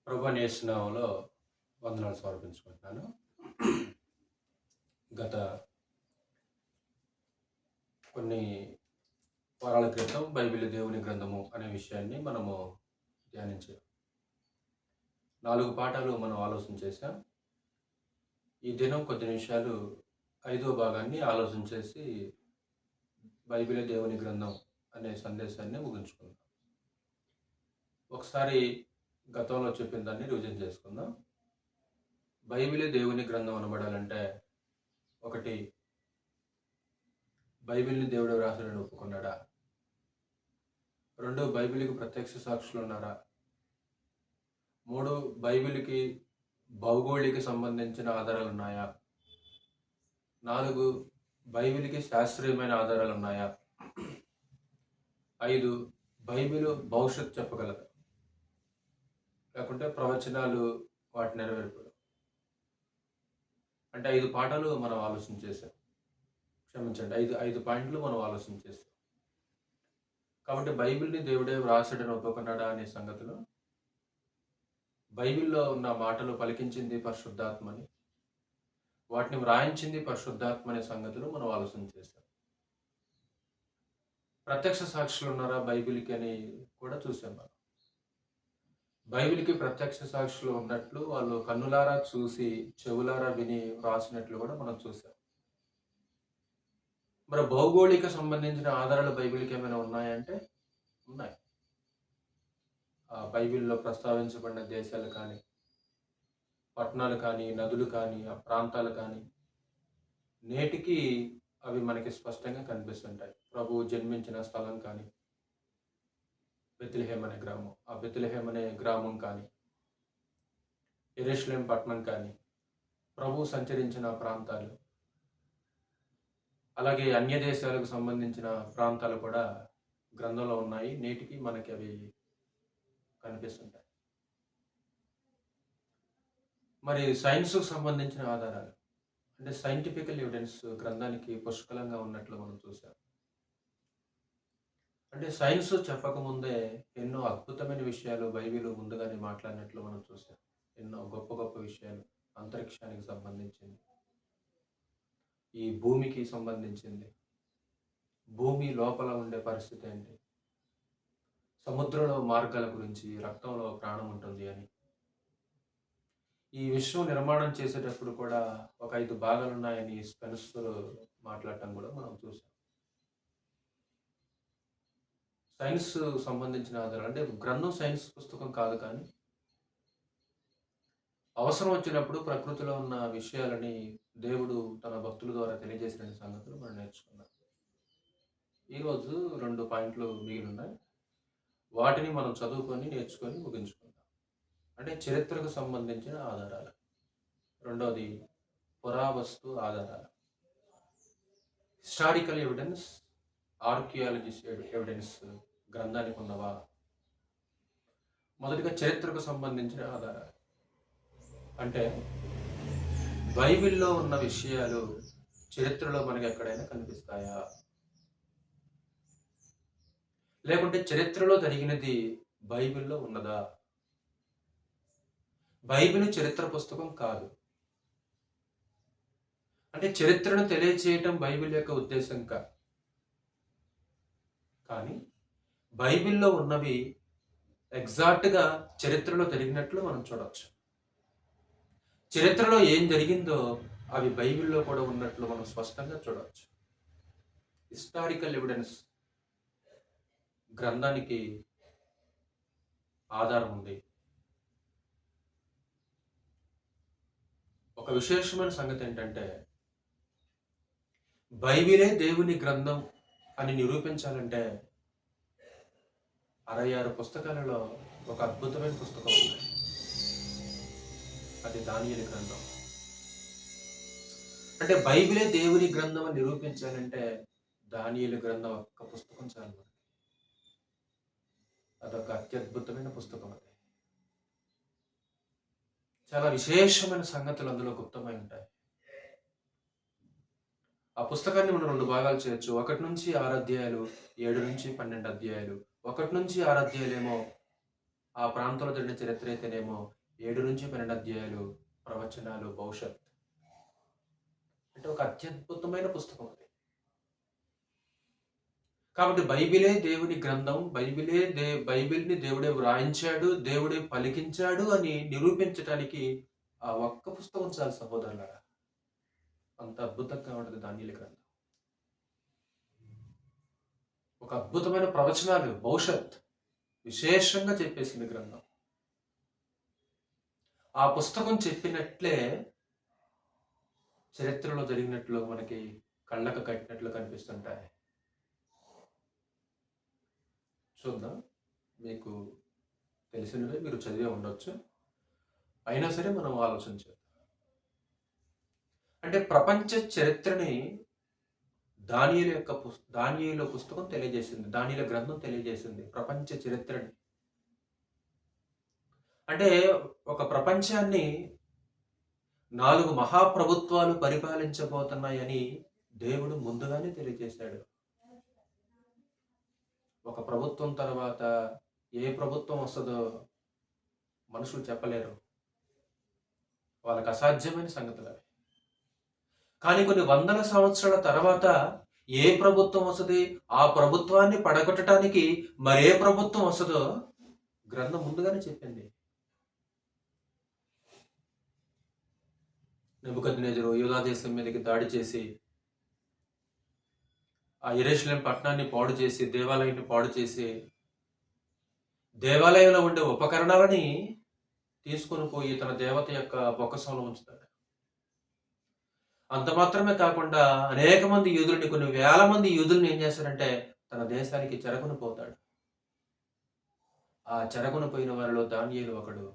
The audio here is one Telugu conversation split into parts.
ప్రభు యేసు నామములో వందనాలు సమర్పించుకుంటున్నాను. గత కొన్ని వారాల క్రితం బైబిల్ దేవుని గ్రంథము అనే విషయాన్ని మనము ధ్యానించాం. 4 పాఠాలు మనం ఆలోచన చేశాం. ఈ దినం కొద్ది నిమిషాలు 5వ భాగాన్ని ఆలోచన చేసి బైబిల్ దేవుని గ్రంథం అనే సందేశాన్ని ముగించుకుందాం. ఒకసారి గతంలో చెప్పిన దాన్ని రివిజన్ చేసుకుందాం. బైబిలే దేవుని గ్రంథం అనబడాలంటే, ఒకటి, బైబిల్ని దేవుడు వ్రాసాడని ఒప్పుకున్నాడా? 2, బైబిల్కి ప్రత్యక్ష సాక్షులు ఉన్నారా? 3, బైబిల్కి భౌగోళిక సంబంధించిన ఆధారాలు ఉన్నాయా? 4, బైబిల్కి శాస్త్రీయమైన ఆధారాలు ఉన్నాయా? 5, బైబిల్ భవిష్యత్తు చెప్పగలదు, లేకుంటే ప్రవచనాలు వాటి నెరవేర్పు. అంటే 5 పాఠాలు మనం ఆలోచన చేసాం. క్షమించండి, 5 పాయింట్లు మనం ఆలోచన చేసాం. కాబట్టి బైబిల్ని దేవుడే వ్రాసాడని ఒప్పుకున్నాడా అనే సంగతిలో, బైబిల్లో ఉన్న మాటలు పలికించింది పరిశుద్ధాత్మని, వాటిని వ్రాయించింది పరిశుద్ధాత్మ అనే సంగతులు మనం ఆలోచన చేసాం. ప్రత్యక్ష సాక్షులు ఉన్నారా బైబిల్కి అని కూడా చూసాం. మనం బైబిల్కి ప్రత్యక్ష సాక్షులు ఉన్నట్లు వాళ్ళు కన్నులారా చూసి చెవులారా విని వ్రాసినట్లు కూడా మనం చూసాం. మరి భౌగోళిక సంబంధించిన ఆధారాలు బైబిల్కి ఏమైనా ఉన్నాయంటే ఉన్నాయి. బైబిల్లో ప్రస్తావించబడిన దేశాలు కానీ, పట్టణాలు కానీ, నదులు కానీ, ఆ ప్రాంతాలు కానీ నేటికి అవి మనకి స్పష్టంగా కనిపిస్తుంటాయి. ప్రభువు జన్మించిన స్థలం కానీ, బెత్లెహేమ్ అనే గ్రామం, ఆ బెత్లెహేమ్ అనే గ్రామం కానీ, యెరూషలేం పట్టణం కానీ, ప్రభువు సంచరించిన ప్రాంతాలు, అలాగే అన్య దేశాలకు సంబంధించిన ప్రాంతాలు కూడా గ్రంథంలో ఉన్నాయి. నేటికి మనకి అవి కనిపిస్తుంటాయి. మరి సైన్స్కు సంబంధించిన ఆధారాలు, అంటే సైంటిఫికల్ ఎవిడెన్స్ గ్రంథానికి పుష్కలంగా ఉన్నట్లు మనం చూసాం. అంటే సైన్స్ చెప్పకముందే ఎన్నో అద్భుతమైన విషయాలు బైబిల్ ముందుగానే మాట్లాడినట్లు మనం చూసాం. ఎన్నో గొప్ప గొప్ప విషయాలు, అంతరిక్షానికి సంబంధించింది, ఈ భూమికి సంబంధించింది, భూమి లోపల ఉండే పరిస్థితి ఏంటి, సముద్రంలో మార్గాల గురించి, రక్తంలో ప్రాణం ఉంటుంది అని, ఈ విశ్వం నిర్మాణం చేసేటప్పుడు కూడా ఒక 5 భాగాలు ఉన్నాయని స్పెన్సర్ మాట్లాడటం కూడా మనం చూసాం. సైన్స్ సంబంధించిన ఆధారాలు, అంటే గ్రంథం సైన్స్ పుస్తకం కాదు, కానీ అవసరం వచ్చినప్పుడు ప్రకృతిలో ఉన్న విషయాలని దేవుడు తన భక్తుల ద్వారా తెలియజేసిన సంగతులు మనం నేర్చుకున్నాం. ఈరోజు 2 పాయింట్లు మిగిలి ఉన్నాయి. వాటిని మనం చదువుకొని నేర్చుకొని ముగించుకుందాం. అంటే చరిత్రకు సంబంధించిన ఆధారాలు. 2వది పురావస్తు ఆధారాలు, హిస్టారికల్ ఎవిడెన్స్, ఆర్కియాలజిస్ట్ ఎవిడెన్స్ గ్రంథానికి ఉన్నవా? మొదటిగా చరిత్రకు సంబంధించిన ఆధారాలు. అంటే బైబిల్లో ఉన్న విషయాలు చరిత్రలో మనకి ఎక్కడైనా కనిపిస్తాయా? లేకుంటే చరిత్రలో జరిగినది బైబిల్లో ఉన్నదా? బైబిల్ చరిత్ర పుస్తకం కాదు. అంటే చరిత్రను తెలియచేయటం బైబిల్ యొక్క ఉద్దేశం కాదు. కానీ బైబిల్లో ఉన్నవి ఎగ్జాక్ట్గా చరిత్రలో జరిగినట్లు మనం చూడవచ్చు. చరిత్రలో ఏం జరిగిందో అవి బైబిల్లో కూడా ఉన్నట్లు మనం స్పష్టంగా చూడవచ్చు. హిస్టారికల్ ఎవిడెన్స్ గ్రంథానికి ఆధారం ఉంది. ఒక విశేషమైన సంగతి ఏంటంటే, బైబిలే దేవుని గ్రంథం అని నిరూపించాలంటే 66 పుస్తకాలలో ఒక అద్భుతమైన పుస్తకం ఉంది. అది దానియేలు గ్రంథం. అంటే బైబిలే దేవుని గ్రంథం అని నిరూపించాలంటే దానియేలు గ్రంథం ఒక్క పుస్తకం చాలు. అదొక అత్యద్భుతమైన పుస్తకం. అది చాలా విశేషమైన సంగతులు అందులో గుప్తమై ఉంటాయి. ఆ పుస్తకాన్ని మనం 2 భాగాలు చేయొచ్చు. 1 నుంచి 6 అధ్యాయాలు, 7 నుంచి 12 అధ్యాయాలు. 1 నుంచి 6 అధ్యాయాలేమో ఆ ప్రాంతంలో జరిగిన చరిత్ర అయితేనేమో 7-12 అధ్యాయాలు ప్రవచనాలు, భవిష్యత్. అంటే ఒక అత్యద్భుతమైన పుస్తకం అది. కాబట్టి బైబిలే దేవుని గ్రంథం. బైబిల్‌ని దేవుడే వ్రాయించాడు, దేవుడే పలికించాడు అని నిరూపించటానికి ఆ ఒక్క పుస్తకం చాలు సహోదరులారా. అంత అద్భుతంగా ఉంటది దానియేలు గ్రంథం. ఒక అద్భుతమైన ప్రవచనాలు, భవిష్యత్ విశేషంగా చెప్పేసింది గ్రంథం. ఆ పుస్తకం చెప్పినట్లే చరిత్రలో జరిగినట్లు మనకి కళ్ళకు కట్టినట్లు కనిపిస్తుంటాయి. చూద్దాం. మీకు తెలిసినవే మీరు చదివే ఉండొచ్చు. అయినా సరే మనం ఆలోచన చేద్దాం. అంటే ప్రపంచ చరిత్రని దానియేలు పుస్తకం తెలియజేసింది. దానియేలు గ్రంథం తెలియజేసింది ప్రపంచ చరిత్రని. అంటే ఒక ప్రపంచాన్ని 4 మహాప్రభుత్వాలు పరిపాలించబోతున్నాయని దేవుడు ముందుగానే తెలియజేశాడు. ఒక ప్రభుత్వం తర్వాత ఏ ప్రభుత్వం వస్తుందో మనుషులు చెప్పలేరు. వాళ్ళకి అసాధ్యమైన సంగతులు అవి. కానీ కొన్ని వందల సంవత్సరాల తర్వాత ఏ ప్రభుత్వం వస్తుంది, ఆ ప్రభుత్వాన్ని పడగొట్టడానికి మరే ప్రభుత్వం వస్తుందో గ్రంథం ముందుగానే చెప్పింది. నెబుకద్నెజరు యూదా దేశం మీదకి దాడి చేసి ఆ యెరూషలేం పట్టణాన్ని పాడు చేసి, దేవాలయాన్ని పాడు చేసి, దేవాలయంలో ఉండే ఉపకరణాలని తీసుకొని పోయి తన దేవత యొక్క బొక్కసంలో ఉంచుతాడు. అంత మాత్రమే కాకుండా అనేక మంది యూదుల్ని, కొన్ని వేల మంది యూదుల్ని ఏం చేస్తాడంటే తన దేశానికి చెరకుని పోతాడు. ఆ చెరకుని పోయిన వారిలో దానియేలు ఒకడు.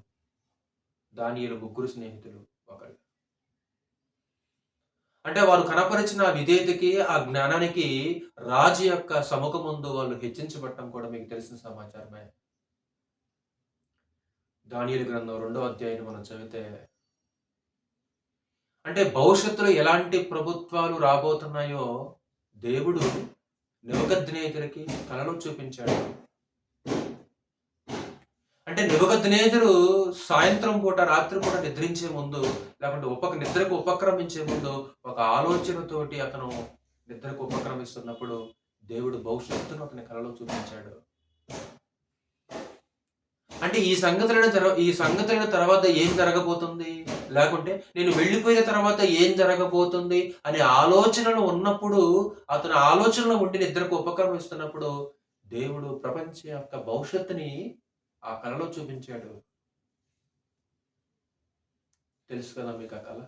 దానియేలు 3 స్నేహితులు ఒకడు. అంటే వారు కనపరిచిన విధేయతకి, ఆ జ్ఞానానికి రాజు యొక్క సముఖం ముందు వాళ్ళు హెచ్చించబడటం కూడా మీకు తెలిసిన సమాచారమే. దానియేలు గ్రంథం 2వ అధ్యాయాన్ని మనం చదివితే, అంటే భవిష్యత్తులో ఎలాంటి ప్రభుత్వాలు రాబోతున్నాయో దేవుడు నెబుకద్నెజరుకి కలలో చూపించాడు. అంటే నెబుకద్నెజరు సాయంత్రం పూట, రాత్రి పూట నిద్రించే ముందు, లేకుంటే నిద్రకు ఉపక్రమించే ముందు ఒక ఆలోచనతోటి అతను నిద్రకు ఉపక్రమిస్తున్నప్పుడు దేవుడు భవిష్యత్తును అతని కలలో చూపించాడు. అంటే ఈ సంగతులైన తర్వాత ఏం జరగబోతుంది, లేకుంటే నేను వెళ్ళిపోయిన తర్వాత ఏం జరగబోతుంది అనే ఆలోచనలు ఉన్నప్పుడు, అతను ఆలోచనలో ఉండి నిద్రకు ఉపక్రమిస్తున్నప్పుడు దేవుడు ప్రపంచ యొక్క భవిష్యత్తుని ఆ కళలో చూపించాడు. తెలుసు కదా మీకు ఆ కళ?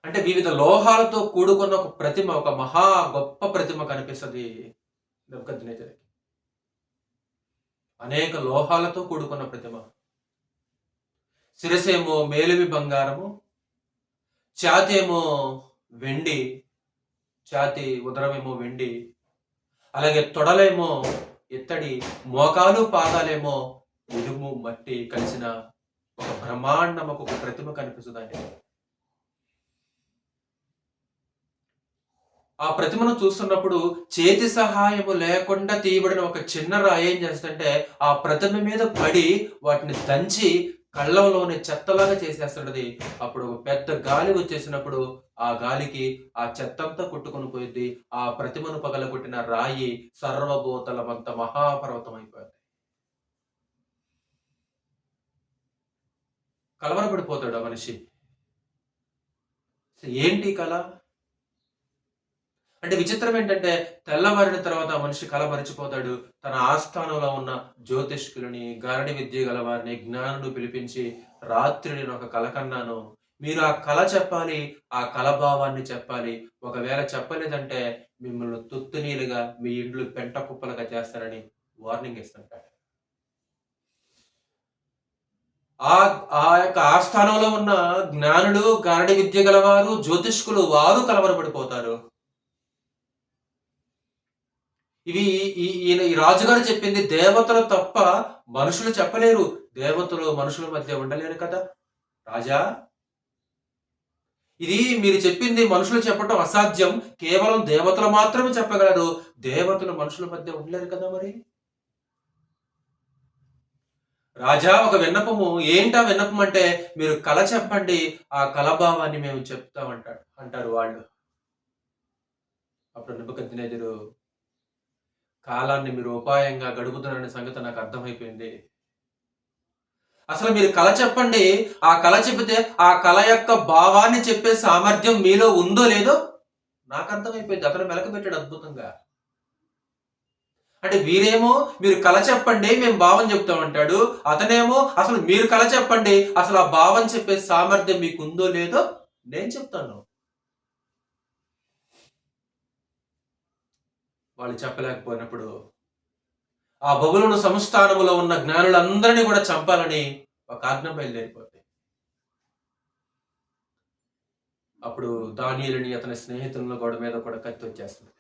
అంటే వివిధ లోహాలతో కూడుకున్న ఒక ప్రతిమ, ఒక మహా గొప్ప ప్రతిమ కనిపిస్తుంది నెబుకద్నెజరుకి. అనేక లోహాలతో కూడుకున్న ప్రతిమ. శిరసేమో మేలిమి బంగారము, ఛాతేమో వెండి, ఛాతి ఉదరమేమో వెండి, అలాగే తొడలేమో ఇత్తడి, మోకాలు పాదాలేమో ఇనుము మట్టి కలిసిన ఒక బ్రహ్మాండము, ఒక ప్రతిమ కనిపిస్తుంది. ఆ ప్రతిమను చూస్తున్నప్పుడు చేతి సహాయము లేకుండా తీయబడిన ఒక చిన్న రాయి ఏం చేస్తుంటే ఆ ప్రతిమ మీద పడి వాటిని దంచి కళ్ళంలోని చెత్తలాగా చేసేస్తున్నది. అప్పుడు ఒక పెద్ద గాలి వచ్చేసినప్పుడు ఆ గాలికి ఆ చెత్తంతా కొట్టుకొని పోయింది. ఆ ప్రతిమను పగలగొట్టిన రాయి సర్వభూతలమంత మహాపర్వతం అయిపోయింది. కలవరపడిపోతాడు ఆ మనిషి. ఏంటి కళ అంటే? విచిత్రం ఏంటంటే తెల్లవారిన తర్వాత ఆ మనిషి కళ మరిచిపోతాడు. తన ఆస్థానంలో ఉన్న జ్యోతిష్కులని, గారడి విద్య గల వారిని, జ్ఞానులు పిలిపించి, రాత్రి నేను ఒక కళ కన్నాను, మీరు ఆ కళ చెప్పాలి, ఆ కళ భావాన్ని చెప్పాలి. ఒకవేళ చెప్పలేదంటే మిమ్మల్ని తుత్తునీలుగా, మీ ఇండ్లు పెంట కుప్పలుగా చేస్తారని వార్నింగ్ ఇస్తుంటాడు. ఆ యొక్క ఆస్థానంలో ఉన్న జ్ఞానులు, గారడి విద్య గలవారు, జ్యోతిష్కులు వారు కలవరపడిపోతారు. ఈ రాజుగారు చెప్పింది దేవతలు తప్ప మనుషులు చెప్పలేరు. దేవతలు మనుషుల మధ్య ఉండలేరు కదా రాజా. ఇది మీరు చెప్పింది మనుషులు చెప్పటం అసాధ్యం, కేవలం దేవతలు మాత్రమే చెప్పగలరు. దేవతలు మనుషుల మధ్య ఉండలేరు కదా మరి. రాజా, ఒక విన్నపము. ఏంటా విన్నపం అంటే, మీరు కల చెప్పండి, ఆ కలభావాన్ని మేము అంటారు వాళ్ళు. అప్పుడు నెబుకద్నెజరు, కాలాన్ని మీరు ఉపాయంగా గడుపుతున్నారనే సంగతి నాకు అర్థమైపోయింది. అసలు మీరు కల చెప్పండి, ఆ కల చెబితే ఆ కల యొక్క భావాన్ని చెప్పే సామర్థ్యం మీలో ఉందో లేదో నాకు అర్థమైపోయింది. అతను మెలకబెట్టాడు అద్భుతంగా. అంటే వీరేమో మీరు కల చెప్పండి, మేము భావం చెప్తామంటాడు. అతనేమో అసలు మీరు కల చెప్పండి, అసలు ఆ భావం చెప్పే సామర్థ్యం మీకు ఉందో లేదో నేను చెప్తాను. వాళ్ళు చెప్పలేకపోయినప్పుడు ఆ బబులోను సంస్థానములో ఉన్న జ్ఞానులందరినీ కూడా చంపాలని ఒక ఆజ్ఞ బయలుదేరిపోతుంది. అప్పుడు దానియేలుని అతని స్నేహితుల గోడ మీద కూడా కత్తి వచ్చేస్తుంది.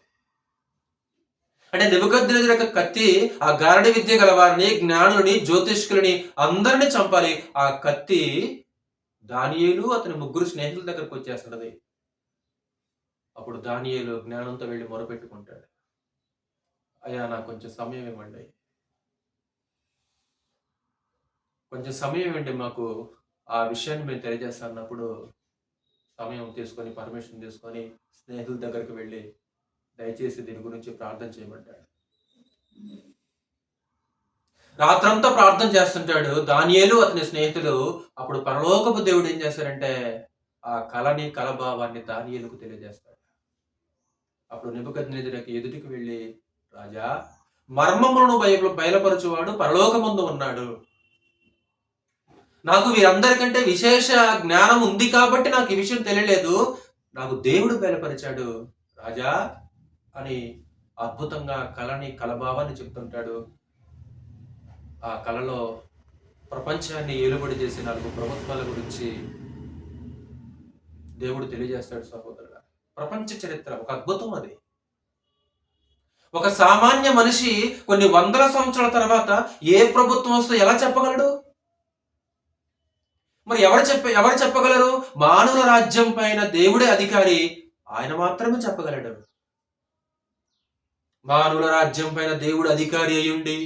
అంటే నెబుకద్నెజరు యొక్క కత్తి ఆ గారడి విద్య గలవారిని, జ్ఞానులని, జ్యోతిష్కులని అందరినీ చంపాలి. ఆ కత్తి దానియేలు అతని 3 స్నేహితుల దగ్గరకు వచ్చేస్తున్నది. అప్పుడు దానియేలు జ్ఞానంతో వెళ్ళి మొరపెట్టుకుంటాడు, అయ్యా నాకు కొంచెం సమయం ఇవ్వండి, కొంచెం సమయం ఇవ్వండి, మాకు ఆ విషయాన్ని మేము తెలియజేస్తాను అన్నప్పుడు సమయం తీసుకొని, పర్మిషన్ తీసుకొని స్నేహితుల దగ్గరికి వెళ్ళి దయచేసి దీని గురించి ప్రార్థన చేయమంటాడు. రాత్రంతా ప్రార్థన చేస్తుంటాడు దానియేలు, అతని స్నేహితులు. అప్పుడు పరలోకపు దేవుడు ఏం చేశారంటే ఆ కలని, కలభావాన్ని దానియేలుకు తెలియజేస్తాడు. అప్పుడు నెబుకద్నెజరుకి ఎదుటికి వెళ్ళి, రాజా, మర్మములను బయలుపరచువాడు పరలోకమందు ఉన్నాడు. నాకు వీరందరికంటే విశేష జ్ఞానం ఉంది కాబట్టి నాకు ఈ విషయం తెలియలేదు. నాకు దేవుడు బయలుపరిచాడు రాజా అని అద్భుతంగా కలని, కలభావాన్ని చెప్తుంటాడు. ఆ కలలో ప్రపంచాన్ని ఏలుబడి చేసే 4 ప్రభుత్వాల గురించి దేవుడు తెలియజేస్తాడు. సహోదరుడా, ప్రపంచ చరిత్ర ఒక అద్భుతం. అది ఒక సామాన్య మనిషి కొన్ని వందల సంవత్సరాల తర్వాత ఏ ప్రభుత్వం వస్తే ఎలా చెప్పగలడు? మరి ఎవరు చెప్పగలరు? మానవుల రాజ్యం పైన దేవుడే అధికారి, ఆయన మాత్రమే చెప్పగలడు. మానవుల రాజ్యం పైన దేవుడు అధికారి అయ్యుండి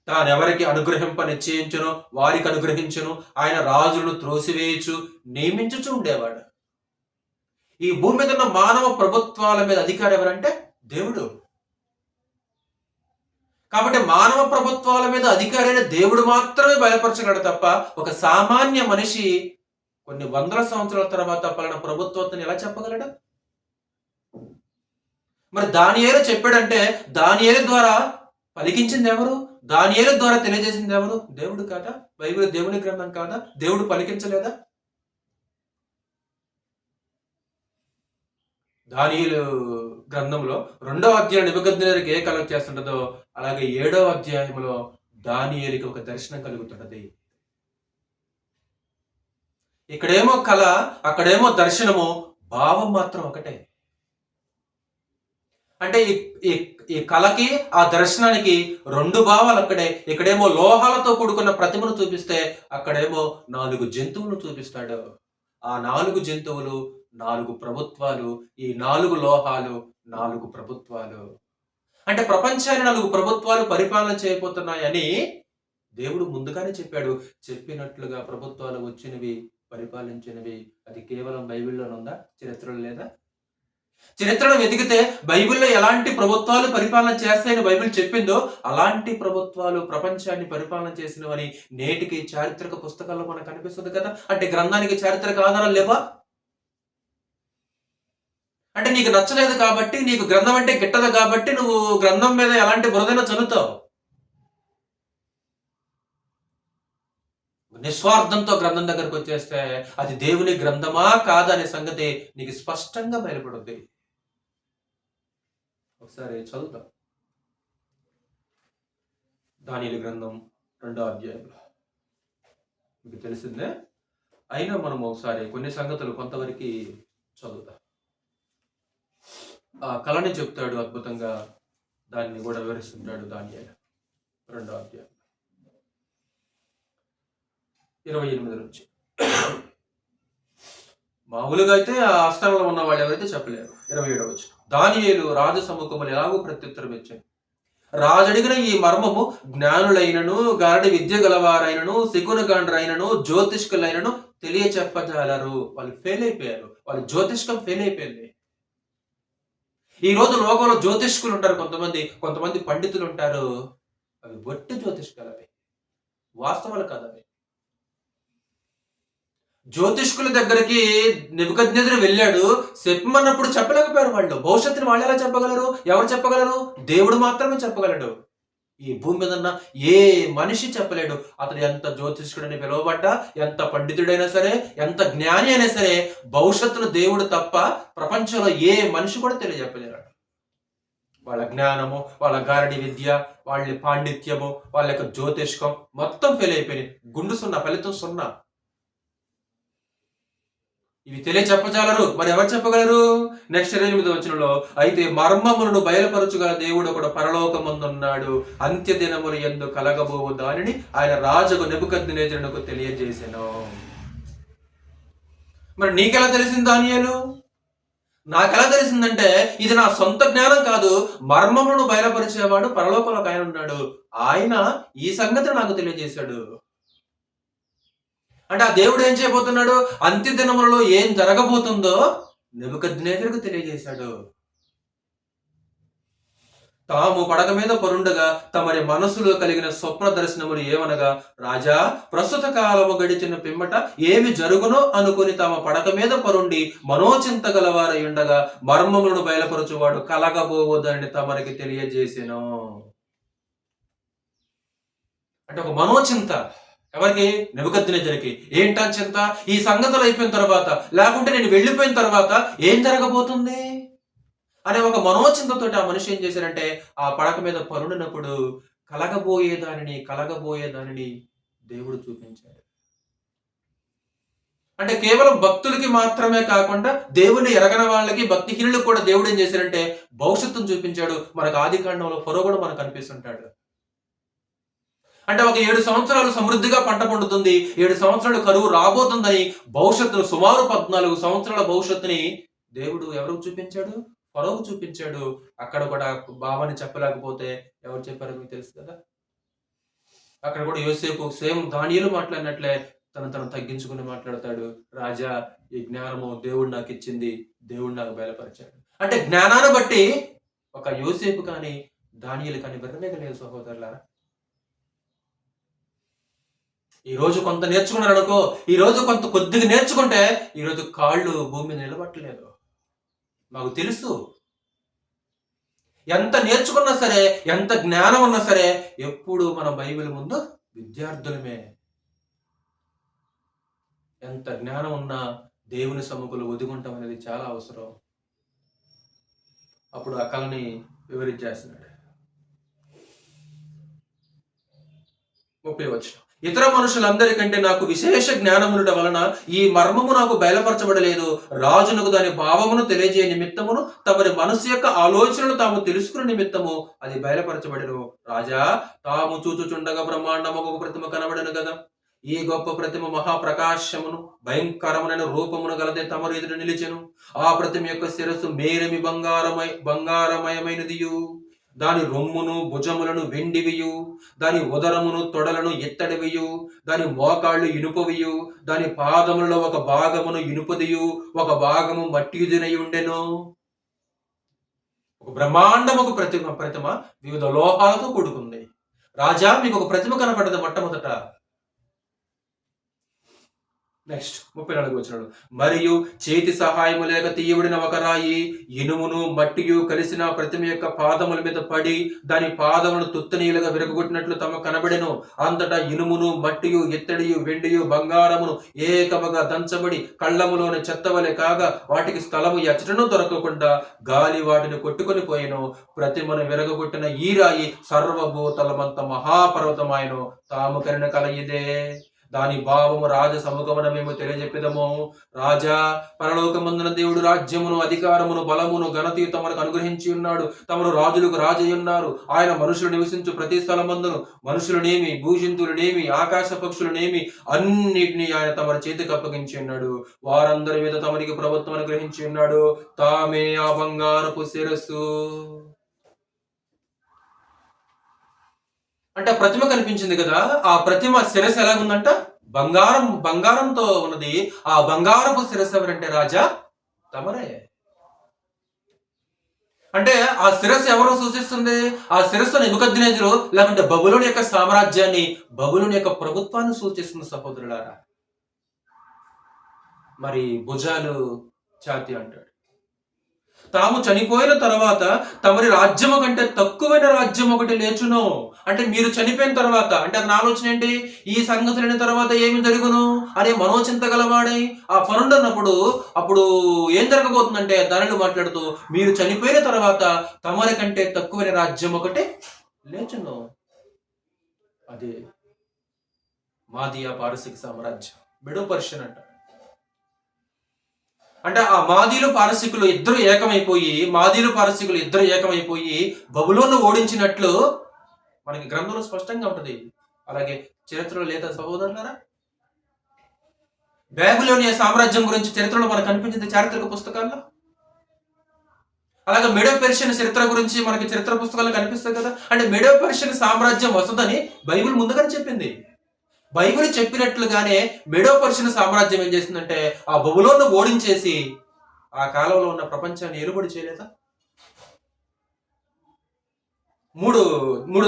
తానెవరికి అనుగ్రహింప నిశ్చయించునో వారికి అనుగ్రహించును, ఆయన రాజులను త్రోసివేయచ్చు, నియమించుచు ఉండేవాడు. ఈ భూమి మీద ఉన్న మానవ ప్రభుత్వాల మీద అధికారి ఎవరంటే దేవుడు. కాబట్టి మానవ ప్రభుత్వాల మీద అధికారి అయిన దేవుడు మాత్రమే బయలుపరచగలడు తప్ప ఒక సామాన్య మనిషి కొన్ని వందల సంవత్సరాల తర్వాత పలానా ప్రభుత్వాన్ని ఎలా చెప్పగలడు? మరి దానియేలు చెప్పాడంటే దానియేలు ద్వారా పలికించింది ఎవరు? దానియేలు ద్వారా తెలియజేసింది ఎవరు? దేవుడు కాదా? బైబిల్ దేవుని గ్రంథం కాదా? దేవుడు పలికించలేదా? దానియేలు గ్రంథంలో 2వ అధ్యాయం నెబుకద్నెజరుకి ఏ కల చేస్తుంటదో అలాగే 7వ అధ్యాయంలో దానియేలుకి ఒక దర్శనం కలుగుతున్నది. ఇక్కడేమో కళ, అక్కడేమో దర్శనము, భావం మాత్రం ఒకటే. అంటే ఈ కళకి, ఆ దర్శనానికి 2 భావాలు అక్కడే. ఇక్కడేమో లోహాలతో కూడుకున్న ప్రతిమను చూపిస్తే అక్కడేమో 4 జంతువులు చూపిస్తాడు. ఆ 4 జంతువులు 4 ప్రభుత్వాలు, ఈ 4 లోహాలు 4 ప్రభుత్వాలు. అంటే ప్రపంచాన్ని 4 ప్రభుత్వాలు పరిపాలన చేయబోతున్నాయని దేవుడు ముందుగానే చెప్పాడు. చెప్పినట్లుగా ప్రభుత్వాలు వచ్చినవి, పరిపాలించినవి. అది కేవలం బైబిల్లోనుందా? చరిత్రలో లేదా? చరిత్రను వెతికితే బైబిల్లో ఎలాంటి ప్రభుత్వాలు పరిపాలన చేస్తాయని బైబిల్ చెప్పిందో అలాంటి ప్రభుత్వాలు ప్రపంచాన్ని పరిపాలన చేసినవని నేటికి చారిత్రక పుస్తకాల్లో మనకు కనిపిస్తుంది కదా. అంటే గ్రంథానికి చారిత్రక ఆధారాలు లేవా? అంటే నీకు నచ్చలేదు కాబట్టి, నీకు గ్రంథం అంటే గిట్టదు కాబట్టి నువ్వు గ్రంథం మీద ఎలాంటి బురదైనా చదువుతావు. నిస్వార్థంతో గ్రంథం దగ్గరకు వచ్చేస్తే అది దేవుని గ్రంథమా కాదా అనే సంగతి నీకు స్పష్టంగా బయలుపడుద్ది. ఒకసారి చదువుతాం దానియేలు గ్రంథం 2వ అధ్యాయంలో. మీకు తెలిసిందే, అయినా మనం ఒకసారి కొన్ని సంగతులు కొంతవరకు చదువుతాం. ఆ కళని చెప్తాడు అద్భుతంగా, దాన్ని కూడా వివరిస్తుంటాడు దానియేలు 2వ అధ్యాయం 28 నుంచి. మామూలుగా అయితే ఆ ఆస్థానంలో ఉన్న వాళ్ళు ఎవరైతే చెప్పలేరు. 27వ వచనం, దానియేలు రాజు సముఖములో ఎలాగో ప్రత్యుత్తరం ఇచ్చాడు. రాజు అడిగిన ఈ మర్మము జ్ఞానులైనను, గారడి విద్య గలవారైనను, శకునగాండ్రైనను, జ్యోతిష్కులైనను తెలియచెప్పజాలరు. వాళ్ళు ఫెయిల్ అయిపోయారు. వాళ్ళు జ్యోతిష్కం ఫెయిల్ అయిపోయింది. ఈ రోజు లోకంలో జ్యోతిష్కులు ఉంటారు, కొంతమంది పండితులు ఉంటారు. అవి ఒట్టి జ్యోతిష్కాలు, అవి వాస్తవాలు కాదు. అవి జ్యోతిష్కుల దగ్గరికి నెబుకద్నెజరు వెళ్ళాడు. చెప్పమన్నప్పుడు చెప్పలేకపోయారు వాళ్ళు. భవిష్యత్తుని వాళ్ళు ఎలా చెప్పగలరు? ఎవరు చెప్పగలరు? దేవుడు మాత్రమే చెప్పగలడు. ఈ భూమి మీద ఉన్న ఏ మనిషి చెప్పలేడు. అతడు ఎంత జ్యోతిష్కుడని పిలువబడ్డా, ఎంత పండితుడైనా సరే, ఎంత జ్ఞాని అయినా సరే, భవిష్యత్తును దేవుడు తప్ప ప్రపంచంలో ఏ మనిషి కూడా తెలియజెప్పలేరు. వాళ్ళ జ్ఞానము, వాళ్ళ గారడి విద్య, వాళ్ళ పాండిత్యము, వాళ్ళ యొక్క జ్యోతిష్కం మొత్తం ఫెయిల్ అయిపోయినాయి. గుండు సున్నా, ఫలితం సున్నా. ఇవి తెలియచెప్పజాలరు. మరి ఎవరు చెప్పగలరు? నెక్స్ట్ 28వ వచనంలో, అయితే మర్మములను బయలుపరచుగల దేవుడు ఒకడు పరలోకమందున్నాడు, అంత్య దినములు యందు కలగబోవు దానిని ఆయన రాజుకు నెబుకద్నెజరునకు తెలియజేసెను. మరి నీకెలా తెలిసింది దానియేలు? నాకెలా తెలిసిందంటే, ఇది నా సొంత జ్ఞానం కాదు. మర్మములను బయలుపరిచేవాడు పరలోకంలో ఒక ఆయన ఉన్నాడు. ఆయన ఈ సంగతిని నాకు తెలియజేశాడు. అంటే ఆ దేవుడు ఏం చేయబోతున్నాడు? అంత్య దినములలో ఏం జరగబోతుందో నెబుకద్నెజరుకు తెలియజేశాడు. తాము పడక మీద పరుండగా తమరి మనసులో కలిగిన స్వప్న దర్శనములు ఏమనగా, రాజా, ప్రస్తుత కాలము గడిచిన పిమ్మట ఏమి జరుగునో అనుకుని తమ పడక మీద పరుండి మనోచింత గలవారై ఉండగా మర్మములను బయలుపరచువాడు కలగబోవదని తమరికి తెలియజేసెను. అంటే ఒక మనోచింత ఎవరికి? నెబుకద్నెజరుకి. ఏంటా చింత? ఈ సంగతులు అయిపోయిన తర్వాత, లేకుంటే నేను వెళ్ళిపోయిన తర్వాత ఏం జరగబోతుంది అనే ఒక మనోచింతతో ఆ మనిషి ఏం చేశారంటే, ఆ పడక మీద పరుండినప్పుడు కలగబోయేదానిని దేవుడు చూపించాడు. అంటే కేవలం భక్తులకి మాత్రమే కాకుండా దేవుని ఎరగని వాళ్ళకి, భక్తిహీనులకు కూడా దేవుడు ఏం చేశారంటే భవిష్యత్తును చూపించాడు. మనకు ఆదికాండంలో ఫరో కూడా మనకు కనిపిస్తుంటాడు. అంటే ఒక 7 సంవత్సరాలు సమృద్ధిగా పంట పండుతుంది, 7 సంవత్సరాలు కరువు రాబోతుందని భవిష్యత్తును, సుమారు 14 సంవత్సరాల భవిష్యత్తుని దేవుడు ఎవరికి చూపించాడు? ఫరోకు చూపించాడు. అక్కడ కూడా బావని చెప్పలేకపోతే ఎవరు చెప్పారో మీకు తెలుసు కదా. అక్కడ కూడా యోసేపు సేమ్ దానియేలు మాట్లాడినట్లే తను తగ్గించుకుని మాట్లాడతాడు. రాజా, ఈ జ్ఞానము దేవుడు నాకు ఇచ్చింది, దేవుడు నాకు బయలుపరిచాడు. అంటే జ్ఞానాన్ని బట్టి ఒక యోసేపు కానీ దానియేలు కానీ విర్రవేగలేదు సహోదరులారా. ఈ రోజు కొంత నేర్చుకున్నారనుకో, ఈ రోజు కొద్దిగా నేర్చుకుంటే ఈ రోజు కాళ్ళు భూమి మీద నిలబట్టలేదు. మాకు తెలుసు. ఎంత నేర్చుకున్నా సరే, ఎంత జ్ఞానం ఉన్నా సరే, ఎప్పుడు మన బైబిల్ ముందు విద్యార్థులమే. ఎంత జ్ఞానం ఉన్నా దేవుని సముఖంలో ఒదిగుంటాం అనేది చాలా అవసరం. అప్పుడు ఆ కళని వివరించేస్తున్నాడు. 30వ వచనం, ఇతర మనుషులందరికంటే నాకు విశేష జ్ఞానమునుట వలన ఈ మర్మము నాకు బయలుపరచబడలేదు. రాజునకు దాని భావమును తెలియజేయ నిమిత్తమును, తమరి మనసు యొక్క ఆలోచనలు తాము తెలుసుకున్న నిమిత్తము అది బయలుపరచబడెను. రాజా, తాము చూచుచుండగా బ్రహ్మాండము ఒక ప్రతిమ కనబడను కదా. ఈ గొప్ప ప్రతిమ మహాప్రకాశమును భయంకరమైన రూపమును గలదే తమరు ఎదుట నిలిచెను. ఆ ప్రతిమ యొక్క శిరస్సు మేరమి బంగారమయమైనదియు, దాని రొమ్మును భుజములను వెండివియు, దాని ఉదరమును తొడలను ఎత్తడివియు, దాని మోకాళ్ళు ఇనుపవియు, దాని పాదములలో ఒక భాగమును ఇనుపదియు, ఒక భాగము మట్టియుదినై ఉండెను. ఒక బ్రహ్మాండము ప్రతిమ వివిధ లోహాలతో కూడుకుంది. రాజా, మీకు ఒక ప్రతిమ కనపడ్డది మొట్టమొదట. నెక్స్ట్ 34వ వచనం, మరియు చేతి సహాయము లేక తీయబడిన ఒక రాయి ఇనుమును మట్టియు కలిసిన ప్రతిమ యొక్క పాదముల మీద పడి దాని పాదములను తుత్తనీయులుగా విరగొట్టినట్లు తమ కనబడెను. అంతటా ఇనుమును మట్టియు ఎత్తడియు వెండియు బంగారమును ఏకముగా దంచబడి కళ్ళములోని చెత్తవలె కాగా వాటికి స్థలము ఎచ్చటను దొరకకుండా గాలి వాటిని కొట్టుకొని పోయెను. ప్రతిమను విరగొట్టిన ఈ రాయి సర్వభూతలమంత మహాపర్వతమాయను. తాము కరిన కల ఇదే. దాని భావము రాజ సముఖమున మేము తెలియజెప్పిదము. రాజా, పరలోకమందున దేవుడు రాజ్యమును, అధికారమును, బలమును, ఘనతయు తమకు అనుగ్రహించి ఉన్నాడు. తమరు రాజులకు రాజై ఉన్నారు. ఆయన మనుషులు నివసించు ప్రతి స్థలమందును మనుషులనేమి, భూజంతువులనేమి, ఆకాశ పక్షులనేమి అన్నిటినీ ఆయన తమరి చేతికి అప్పగించి ఉన్నాడు. వారందరి మీద తమరికి ప్రభుత్వం అనుగ్రహించి ఉన్నాడు. తామే ఆ బంగారపు శిరస్సు. అంటే ఆ ప్రతిమ కనిపించింది కదా, ఆ ప్రతిమ శిరస్సు ఎలాగుందంట? బంగారంతో ఉన్నది. ఆ బంగారపు శిరస్సు ఎవరంటే రాజా తమరే. అంటే ఆ శిరస్సు ఎవరు సూచిస్తుంది? ఆ శిరస్సు నెబుకద్నెజరు లేకుంటే బబులోని యొక్క సామ్రాజ్యాన్ని, బబులోని యొక్క ప్రభుత్వాన్ని సూచిస్తుంది సహోదరులారా. మరి భుజాలు ఛాతి అంటాడు. తాము చనిపోయిన తర్వాత తమరి రాజ్యము కంటే తక్కువైన రాజ్యం ఒకటి లేచును. అంటే మీరు చనిపోయిన తర్వాత, అంటే అతని ఆలోచన ఏంటి? ఈ సంగతులైన తర్వాత ఏమి జరుగును అనే మనోచింత గలవాడై ఆ పనుండన్నప్పుడు అప్పుడు ఏం జరగబోతుందంటే ధనులు మాట్లాడుతూ, మీరు చనిపోయిన తర్వాత తమరి కంటే తక్కువైన రాజ్యం ఒకటి లేచును. అదే మాదియా పారసిక సామ్రాజ్యం, మెడో పర్షియన్ అంట. అంటే ఆ మాదీలు పారసికులు ఇద్దరు ఏకమైపోయి బబులోను ఓడించినట్లు మనకి గ్రంథంలో స్పష్టంగా ఉంటుంది. అలాగే చరిత్రలో లేదా సహోదరులారా? బబులోనియా సామ్రాజ్యం గురించి చరిత్రలో మనకు కనిపించింది చారిత్రక పుస్తకాల్లో. అలాగే మెడో పర్షియన్ చరిత్ర గురించి మనకి చరిత్ర పుస్తకాల్లో కనిపిస్తుంది కదా. అంటే మెడో పర్షియన్ సామ్రాజ్యం వస్తుందని బైబిల్ ముందుగానే చెప్పింది. బైబిల్ చెప్పినట్లుగానే మెడో పర్షియన్ సామ్రాజ్యం ఏం చేసిందంటే ఆ బబులోను ఓడించేసి ఆ కాలంలో ఉన్న ప్రపంచాన్ని ఏలుబడి చేయలేదా? మూడు